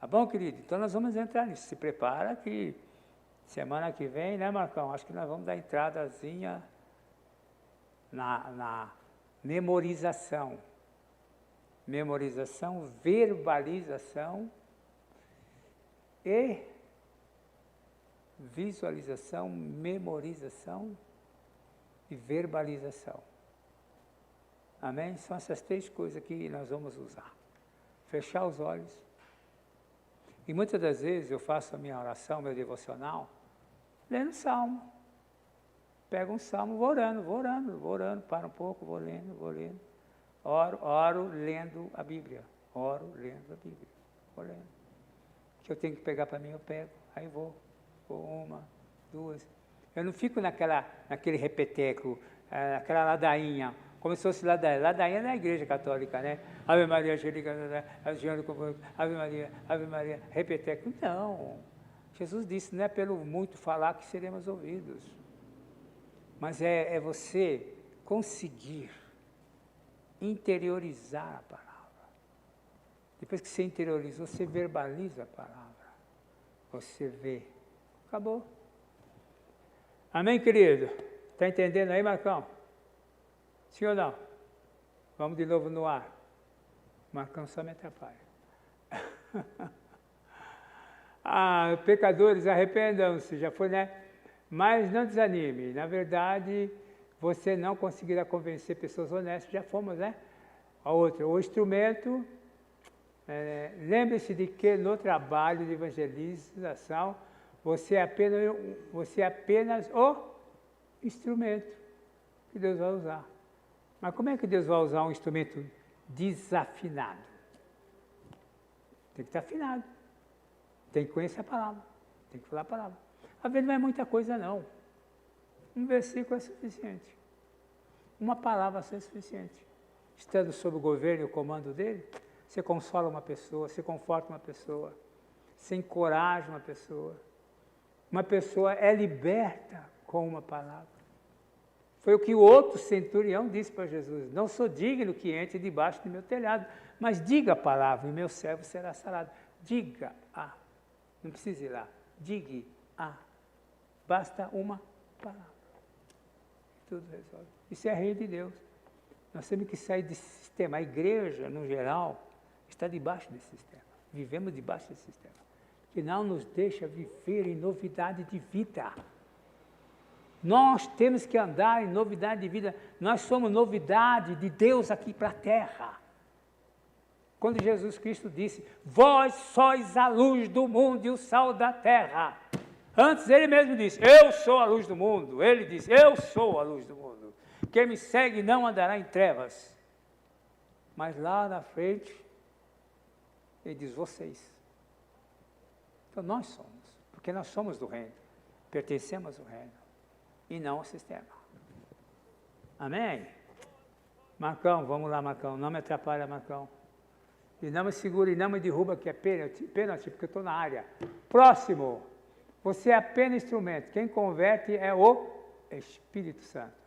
Tá bom, querido? Então nós vamos entrar nisso. Se prepara que semana que vem, né, Marcão? Acho que nós vamos dar entradazinha na memorização. Memorização, verbalização e visualização, memorização e verbalização. Amém? São essas 3 coisas que nós vamos usar. Fechar os olhos. E muitas das vezes eu faço a minha oração, meu devocional, lendo salmo. Pego um salmo, vou orando, paro um pouco, vou lendo. Oro lendo a Bíblia. Oro lendo a Bíblia. Vou lendo. O que eu tenho que pegar para mim, eu pego. Aí vou 1, 2. Eu não fico naquele repeteco, naquela ladainha, como se fosse ladainha. Ladainha na igreja católica, né? Ave Maria, Ave Maria, repeteco. Não. Jesus disse, não é pelo muito falar que seremos ouvidos. Mas é você conseguir interiorizar a palavra. Depois que você interiorizou, você verbaliza a palavra. Você vê. Acabou. Amém, querido? Está entendendo aí, Marcão? Sim ou não? Vamos de novo no ar. Marcão só me atrapalha. Pecadores, arrependam-se. Já foi, né? Mas não desanime. Na verdade, você não conseguirá convencer pessoas honestas. Já fomos, né? A outra, o instrumento. Lembre-se de que no trabalho de evangelização, você é apenas o instrumento que Deus vai usar. Mas como é que Deus vai usar um instrumento desafinado? Tem que estar afinado. Tem que conhecer a palavra. Tem que falar a palavra. Às vezes não é muita coisa, não. Um versículo é suficiente. Uma palavra é suficiente. Estando sob o governo e o comando dele, você consola uma pessoa, você conforta uma pessoa, você encoraja uma pessoa. Uma pessoa é liberta com uma palavra. Foi o que o outro centurião disse para Jesus: não sou digno que entre debaixo do meu telhado, mas diga a palavra e meu servo será sarado. Diga a, não precisa ir lá, diga a, basta uma palavra. Tudo resolve. Isso é a reino de Deus. Nós temos que sair desse sistema. A igreja, no geral, está debaixo desse sistema. Vivemos debaixo desse sistema, que não nos deixa viver em novidade de vida. Nós temos que andar em novidade de vida. Nós somos novidade de Deus aqui para a terra. Quando Jesus Cristo disse: vós sois a luz do mundo e o sal da terra. Antes ele mesmo disse: eu sou a luz do mundo. Ele disse: eu sou a luz do mundo. Quem me segue não andará em trevas. Mas lá na frente, ele diz: vocês. Então nós somos, porque nós somos do reino, pertencemos ao reino, e não ao sistema. Amém? Marcão, vamos lá, Marcão, não me atrapalha, Marcão. E não me segura e não me derruba, que é pênalti, porque eu estou na área. Próximo, você é apenas instrumento, quem converte é o Espírito Santo.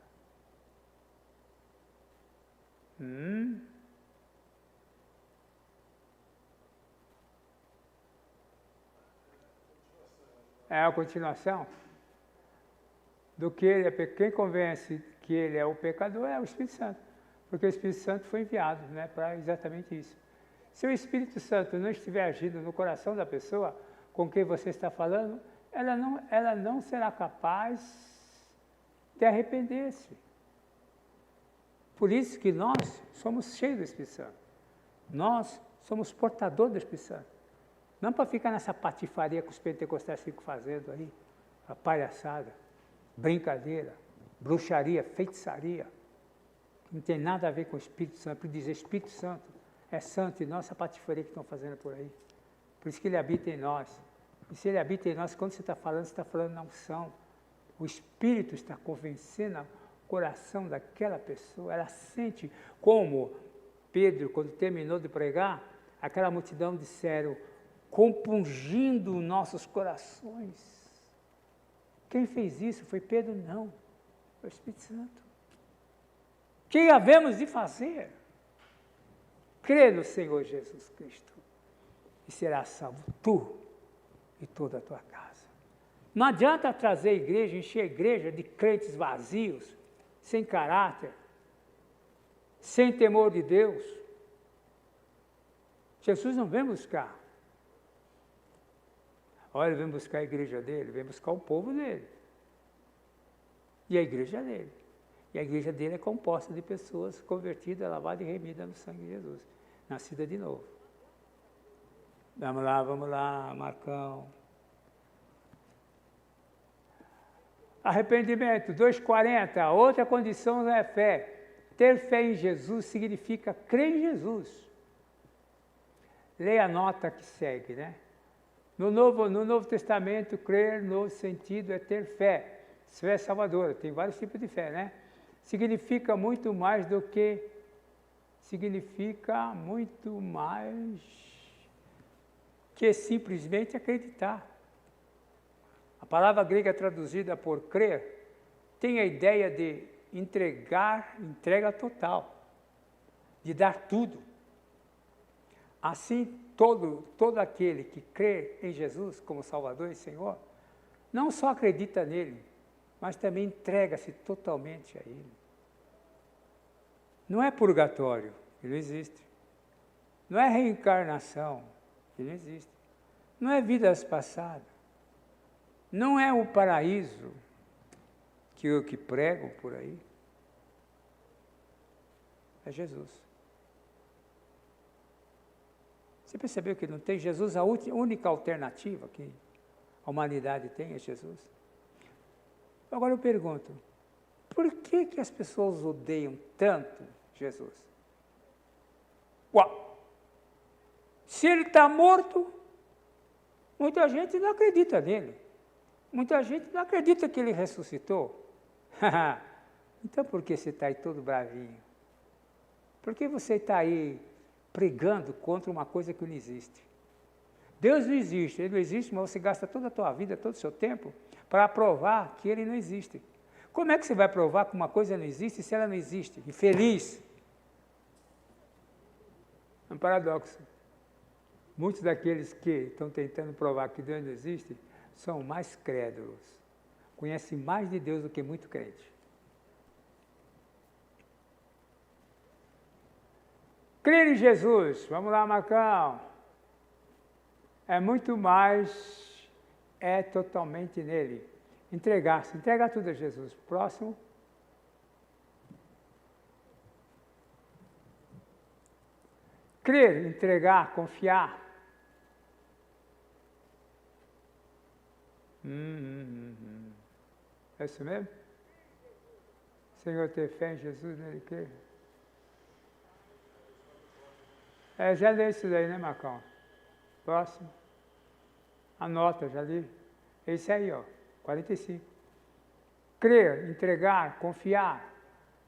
É a continuação do que ele é. Quem convence que ele é o pecador é o Espírito Santo, porque o Espírito Santo foi enviado, né, para exatamente isso. Se o Espírito Santo não estiver agindo no coração da pessoa com quem você está falando, ela não será capaz de arrepender-se. Por isso que nós somos cheios do Espírito Santo. Nós somos portadores do Espírito Santo. Não para ficar nessa patifaria que os pentecostais ficam fazendo aí, a palhaçada, brincadeira, bruxaria, feitiçaria. Não tem nada a ver com o Espírito Santo. Para dizer Espírito Santo é santo e não essa patifaria que estão fazendo por aí. Por isso que ele habita em nós. E se ele habita em nós, quando você está falando na unção. O Espírito está convencendo o coração daquela pessoa. Ela sente como Pedro, quando terminou de pregar, aquela multidão disseram: compungindo nossos corações. Quem fez isso? Foi Pedro? Não. Foi o Espírito Santo. O que havemos de fazer? Crê no Senhor Jesus Cristo e serás salvo tu e toda a tua casa. Não adianta trazer a igreja, encher a igreja de crentes vazios, sem caráter, sem temor de Deus. Jesus não vem buscar. Olha, ele vem buscar a igreja dele, vem buscar o povo dele. E a igreja dele. E a igreja dele é composta de pessoas convertidas, lavadas e remidas no sangue de Jesus. Nascida de novo. Vamos lá, Marcão. Arrependimento, 2,40. Outra condição não é fé. Ter fé em Jesus significa crer em Jesus. Leia a nota que segue, né? No Novo Testamento, crer no sentido é ter fé. Fé salvadora, tem vários tipos de fé, né? Significa muito mais que simplesmente acreditar. A palavra grega traduzida por crer tem a ideia de entrega total, de dar tudo. Assim, todo aquele que crê em Jesus como Salvador e Senhor, não só acredita nele, mas também entrega-se totalmente a ele. Não é purgatório, ele não existe. Não é reencarnação, ele não existe. Não é vidas passadas. Não é o paraíso que pregam por aí. É Jesus. Você percebeu que não tem Jesus? A única alternativa que a humanidade tem é Jesus. Agora eu pergunto, por que as pessoas odeiam tanto Jesus? Uau! Se ele está morto, muita gente não acredita nele. Muita gente não acredita que ele ressuscitou. Então por que você está aí todo bravinho? Por que você está aí pregando contra uma coisa que não existe. Deus não existe, Ele não existe, mas você gasta toda a tua vida, todo o seu tempo, para provar que Ele não existe. Como é que você vai provar que uma coisa não existe se ela não existe? Infeliz. É um paradoxo. Muitos daqueles que estão tentando provar que Deus não existe são mais crédulos. Conhecem mais de Deus do que muito crente. Crer em Jesus, vamos lá, Marcão. É muito mais, é totalmente nele. Entregar-se, entregar tudo a Jesus. Próximo. Crer, entregar, confiar. É isso mesmo? Senhor, ter fé em Jesus, nele crer. Já li isso daí, né, Marcão? Próximo. Anota, já li. Esse aí, ó, 45. Crer, entregar, confiar.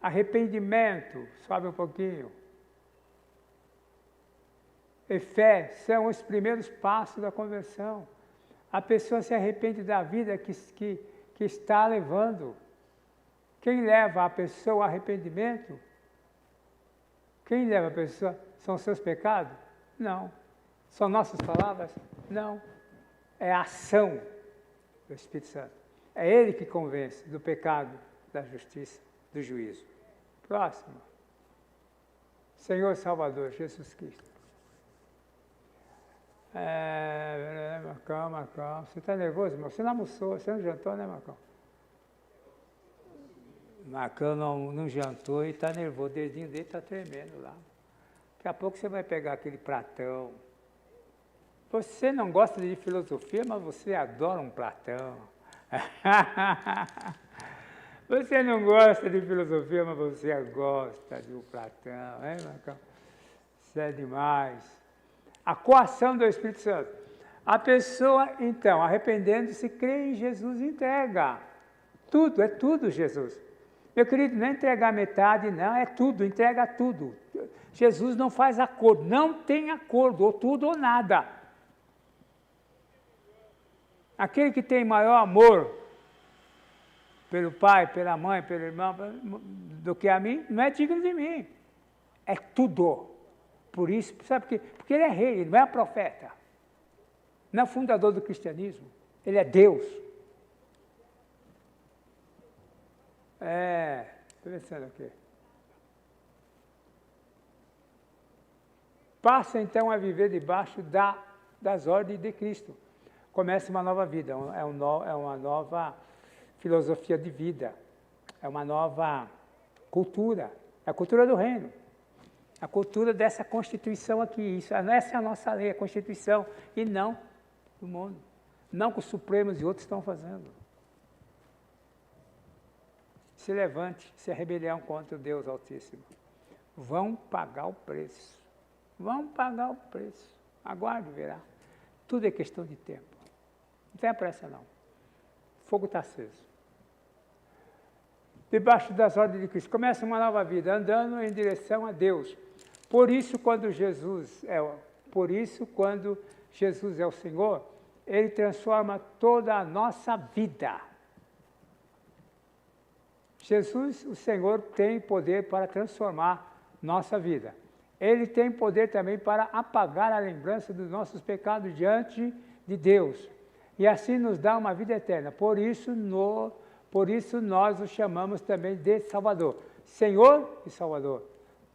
Arrependimento, sobe um pouquinho. E fé são os primeiros passos da conversão. A pessoa se arrepende da vida que está levando. Quem leva a pessoa ao arrependimento? Quem leva a pessoa? São seus pecados? Não. São nossas palavras? Não. É a ação do Espírito Santo. É Ele que convence do pecado, da justiça, do juízo. Próximo. Senhor Salvador, Jesus Cristo. Marcão. Você está nervoso, irmão? Você não almoçou, você não jantou, né, Marcão? Marcão não jantou e está nervoso. O dedinho dele está tremendo lá. Daqui a pouco você vai pegar aquele pratão. Você não gosta de filosofia, mas você adora um Platão. Você não gosta de filosofia, mas você gosta de um Platão, hein, Marcão? Isso é demais. A coação do Espírito Santo. A pessoa, então, arrependendo-se, crê em Jesus e entrega. Tudo, é tudo Jesus. Meu querido, não é entregar metade, não, é tudo, entrega tudo. Jesus não faz acordo, não tem acordo, ou tudo ou nada. Aquele que tem maior amor pelo pai, pela mãe, pelo irmão, do que a mim, não é digno de mim. É tudo. Por isso, sabe por quê? Porque ele é rei, ele não é profeta. Não é fundador do cristianismo. Ele é Deus. Estou pensando aqui. Passa então a viver debaixo das ordens de Cristo. Começa uma nova vida, é uma nova filosofia de vida, é uma nova cultura, é a cultura do reino, a cultura dessa Constituição aqui. Essa é a nossa lei, a Constituição, e não do mundo, não que os Supremos e outros estão fazendo. Se levante, se é rebelião contra o Deus Altíssimo. Vão pagar o preço. Vão pagar o preço. Aguarde, verá. Tudo é questão de tempo. Não tenha pressa, não. O fogo está aceso. Debaixo das ordens de Cristo. Começa uma nova vida, andando em direção a Deus. Por isso, quando Jesus é o Senhor, Ele transforma toda a nossa vida. Jesus, o Senhor, tem poder para transformar nossa vida. Ele tem poder também para apagar a lembrança dos nossos pecados diante de Deus. E assim nos dá uma vida eterna. Por isso nós o chamamos também de Salvador. Senhor e Salvador.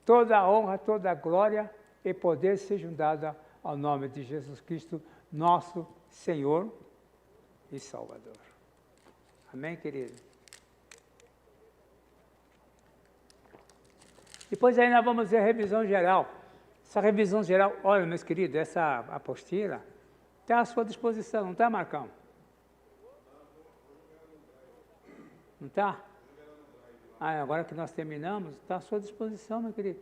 Toda a honra, toda a glória e poder sejam dados ao nome de Jesus Cristo, nosso Senhor e Salvador. Amém, querido? Depois aí nós vamos ver a revisão geral. Essa revisão geral, olha, meus queridos, essa apostila está à sua disposição, não está, Marcão? Não está? Agora que nós terminamos, está à sua disposição, meu querido.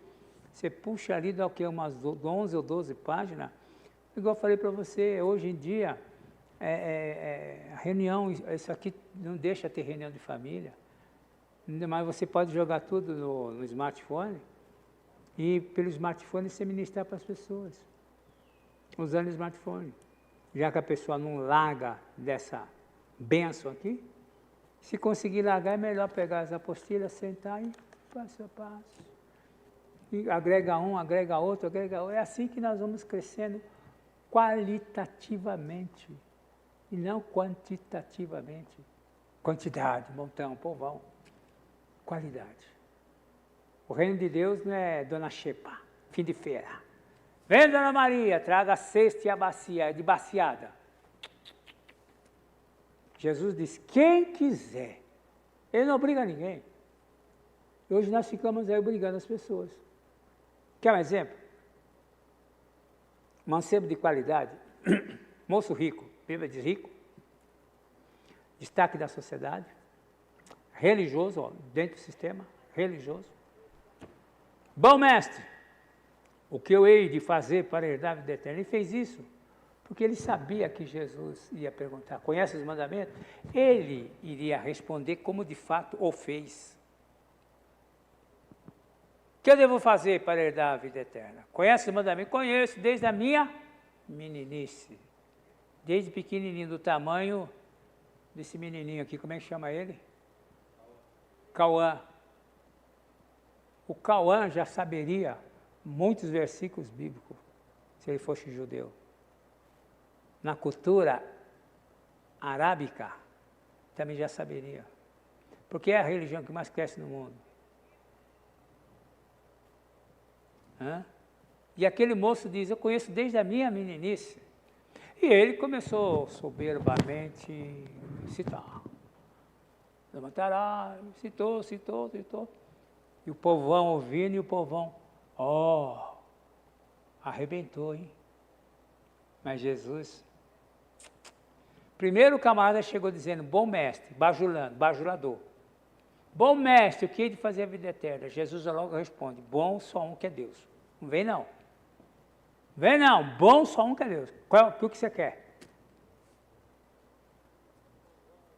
Você puxa ali, dá o quê? Umas 11 ou 12 páginas. Igual eu falei para você, hoje em dia, a reunião, isso aqui não deixa ter reunião de família. Mas você pode jogar tudo no smartphone E pelo smartphone você ministrar para as pessoas, usando o smartphone. Já que a pessoa não larga dessa bênção aqui, se conseguir largar é melhor pegar as apostilas, sentar e passo a passo. E agrega um, agrega outro, agrega outro. É assim que nós vamos crescendo qualitativamente e não quantitativamente. Quantidade, montão, povão. Qualidade. O reino de Deus não é Dona Xepa, fim de feira. Vem, Dona Maria, traga a cesta e a bacia, de baciada. Jesus diz, quem quiser. Ele não obriga ninguém. Hoje nós ficamos aí obrigando as pessoas. Quer um exemplo? Mancebo de qualidade, moço rico, Bíblia diz rico, destaque da sociedade, religioso, ó, dentro do sistema, religioso. Bom mestre, o que eu hei de fazer para herdar a vida eterna? Ele fez isso, porque ele sabia que Jesus ia perguntar, conhece os mandamentos? Ele iria responder como de fato o fez. O que eu devo fazer para herdar a vida eterna? Conhece os mandamentos? Conheço, desde a minha meninice. Desde pequenininho, do tamanho desse menininho aqui, como é que chama ele? Cauã. O Cauã já saberia muitos versículos bíblicos, se ele fosse judeu. Na cultura arábica, também já saberia. Porque é a religião que mais cresce no mundo. E aquele moço diz, eu conheço desde a minha meninice. E ele começou soberbamente a citar. Levantará, citou. E o povão ouvindo, e o povão, arrebentou, hein? Mas Jesus, primeiro o camarada chegou dizendo, bom mestre, bajulador. Bom mestre, o que é de fazer a vida eterna? Jesus logo responde, bom só um que é Deus. Não vem não. Vem não, bom só um que é Deus. O que você quer?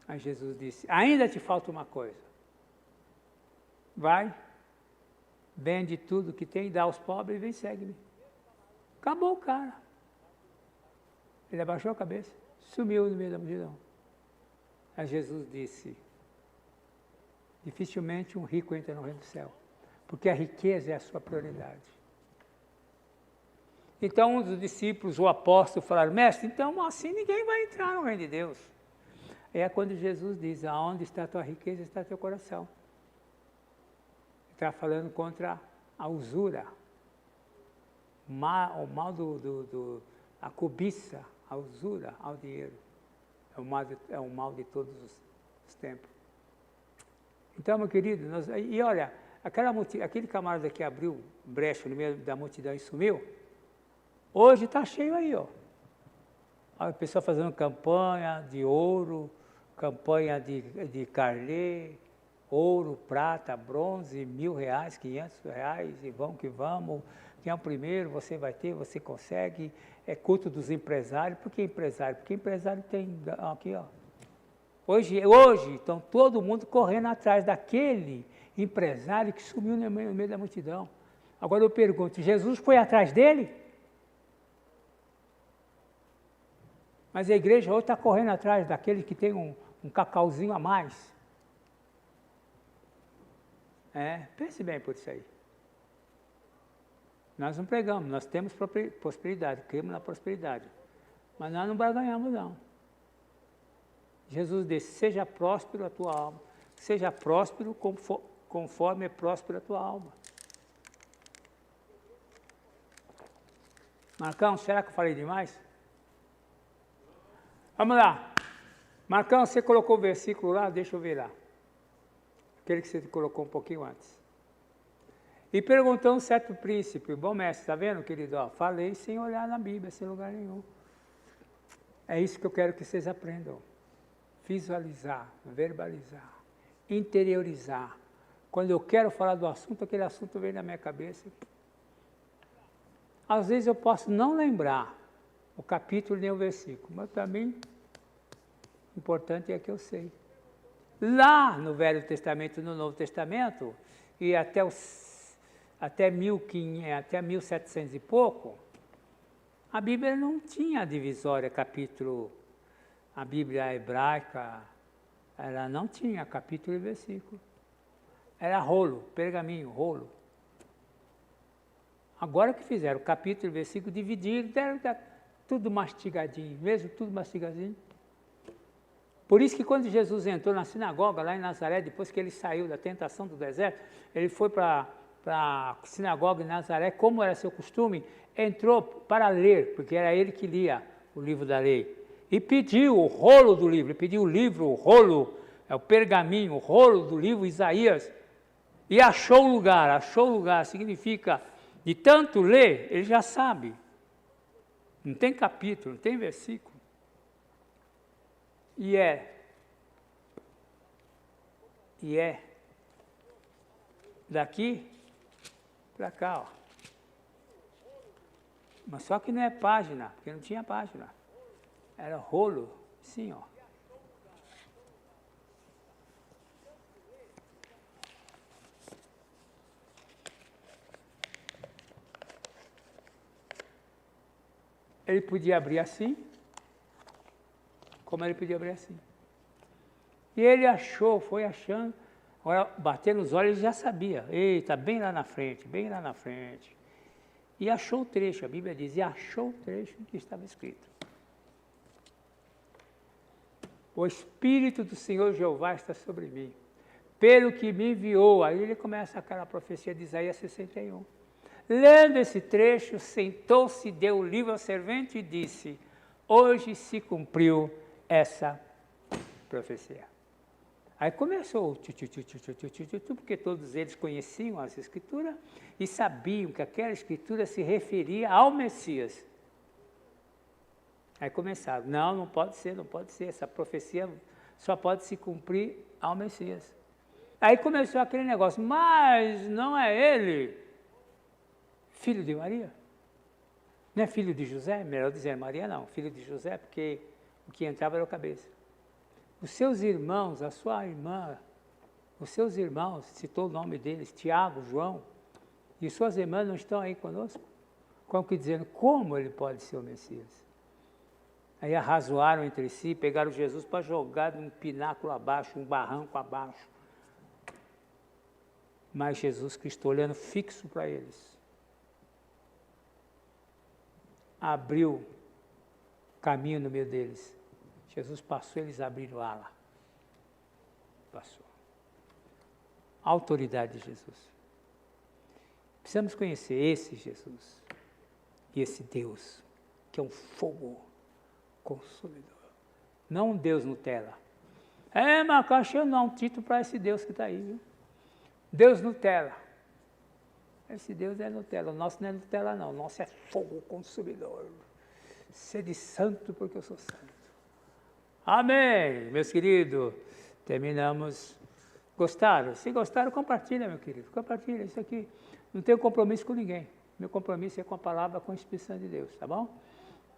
Aí Jesus disse, ainda te falta uma coisa. Vai, vende tudo que tem, dá aos pobres e vem, segue-me. Acabou o cara. Ele abaixou a cabeça, sumiu no meio da multidão. Aí Jesus disse, dificilmente um rico entra no reino do céu, porque a riqueza é a sua prioridade. Então um dos discípulos, o apóstolo, falaram, mestre, então assim ninguém vai entrar no reino de Deus. É quando Jesus diz, aonde está a tua riqueza, está teu coração. Está falando contra a usura, o mal a cobiça, a usura ao dinheiro. É o mal de todos os tempos. Então, meu querido, e olha, aquele camarada que abriu brecha no meio da multidão e sumiu, hoje está cheio aí, ó. A pessoa fazendo campanha de ouro, campanha de carnê, ouro, prata, bronze, R$1.000, R$500, e vamos que vamos. Quem é o primeiro, você vai ter, você consegue. É culto dos empresários. Por que empresário? Porque empresário tem, aqui ó. Hoje estão todo mundo correndo atrás daquele empresário que sumiu no meio da multidão. Agora eu pergunto, Jesus foi atrás dele? Mas a igreja hoje está correndo atrás daquele que tem um cacauzinho a mais. Pense bem por isso aí. Nós não pregamos, nós temos prosperidade, cremos na prosperidade. Mas nós não barganhamos, não. Jesus disse, seja próspero a tua alma. Seja próspero conforme é próspero a tua alma. Marcão, será que eu falei demais? Vamos lá. Marcão, você colocou o versículo lá? Deixa eu ver lá. Aquele que você colocou um pouquinho antes. E perguntou um certo príncipe, bom mestre, está vendo, querido? Falei sem olhar na Bíblia, sem lugar nenhum. É isso que eu quero que vocês aprendam. Visualizar, verbalizar, interiorizar. Quando eu quero falar do assunto, aquele assunto vem na minha cabeça. Às vezes eu posso não lembrar o capítulo nem o versículo, mas para mim, o importante é que eu sei. Lá no Velho Testamento e no Novo Testamento, e até o até 1700 e pouco, a Bíblia não tinha divisória, capítulo, a Bíblia hebraica, ela não tinha capítulo e versículo. Era rolo, pergaminho, rolo. Agora que fizeram capítulo e versículo, dividiram, deram tudo mastigadinho, mesmo tudo mastigadinho. Por isso que quando Jesus entrou na sinagoga, lá em Nazaré, depois que ele saiu da tentação do deserto, ele foi para a sinagoga em Nazaré, como era seu costume, entrou para ler, porque era ele que lia o livro da lei. E pediu o rolo do livro, pediu o livro, o rolo, o pergaminho, o rolo do livro Isaías, e achou lugar, significa, de tanto ler, ele já sabe. Não tem capítulo, não tem versículo. E é daqui para cá, ó. Mas só que não é página, porque não tinha página. Era rolo, sim, ó. Ele podia abrir assim, como ele podia abrir assim. E ele achou, foi achando, agora bater nos olhos ele já sabia. Eita, bem lá na frente, bem lá na frente. E achou o trecho, a Bíblia diz, e achou o trecho que estava escrito. O Espírito do Senhor Jeová está sobre mim, pelo que me enviou. Aí ele começa aquela profecia de Isaías 61. Lendo esse trecho, sentou-se, deu o livro ao servente e disse, hoje se cumpriu essa profecia. Aí começou, porque todos eles conheciam as Escrituras e sabiam que aquela Escritura se referia ao Messias. Aí começaram, não pode ser, essa profecia só pode se cumprir ao Messias. Aí começou aquele negócio, mas não é ele filho de Maria? Não é filho de José? Melhor dizer, Maria não, filho de José, porque o que entrava era a cabeça. Os seus irmãos, a sua irmã, os seus irmãos, citou o nome deles, Tiago, João, e suas irmãs não estão aí conosco? Como que dizendo, como ele pode ser o Messias? Aí arrazoaram entre si, pegaram Jesus para jogar de um pináculo abaixo, um barranco abaixo. Mas Jesus Cristo, olhando fixo para eles, abriu caminho no meio deles. Jesus passou, eles abriram ala. Passou. A autoridade de Jesus. Precisamos conhecer esse Jesus e esse Deus, que é um fogo consumidor. Não um Deus Nutella. Mas eu não, um título para esse Deus que está aí, viu? Deus Nutella. Esse Deus é Nutella, o nosso não é Nutella não, o nosso é fogo consumidor. Sede santo porque eu sou santo. Amém, meus queridos. Terminamos. Gostaram? Se gostaram, compartilha, meu querido. Compartilha isso aqui. Não tenho compromisso com ninguém. Meu compromisso é com a palavra, com a Espírito Santo de Deus, tá bom?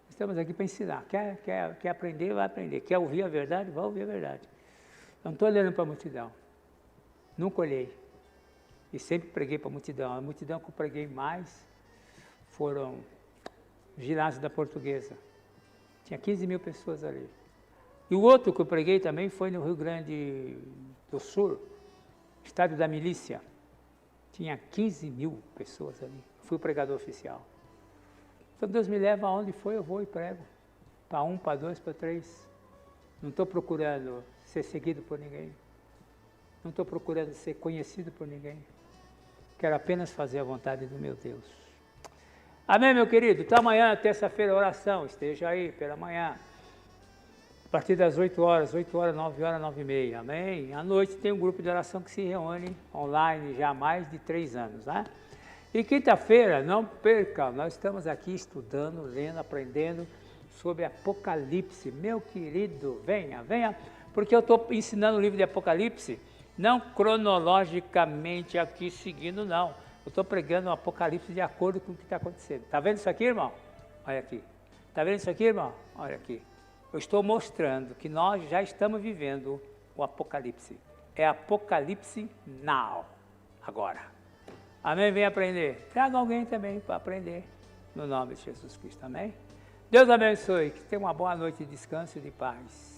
Estamos aqui para ensinar. Quer aprender, vai aprender. Quer ouvir a verdade, vai ouvir a verdade. Eu não estou olhando para a multidão. Nunca olhei. E sempre preguei para a multidão. A multidão que eu preguei mais foram ginásio da Portuguesa. Tinha 15 mil pessoas ali. E o outro que eu preguei também foi no Rio Grande do Sul, estádio da milícia. Tinha 15 mil pessoas ali. Fui o pregador oficial. Então Deus me leva aonde for, eu vou e prego. Para 1, para 2, para 3. Não estou procurando ser seguido por ninguém. Não estou procurando ser conhecido por ninguém. Quero apenas fazer a vontade do meu Deus. Amém, meu querido? Então amanhã, terça-feira, oração. Esteja aí pela manhã. A partir das 8 horas, 9 horas, 9 e meia. Amém? À noite tem um grupo de oração que se reúne online já há mais de 3 anos, né? E quinta-feira, não perca, nós estamos aqui estudando, lendo, aprendendo sobre Apocalipse. Meu querido, venha, porque eu estou ensinando o livro de Apocalipse, não cronologicamente aqui seguindo, não. Eu estou pregando o Apocalipse de acordo com o que está acontecendo. Está vendo isso aqui, irmão? Olha aqui. Está vendo isso aqui, irmão? Olha aqui. Eu estou mostrando que nós já estamos vivendo o Apocalipse. É Apocalipse now, agora. Amém? Vem aprender. Traga alguém também para aprender. No nome de Jesus Cristo. Amém? Deus abençoe. Que tenha uma boa noite de descanso e de paz.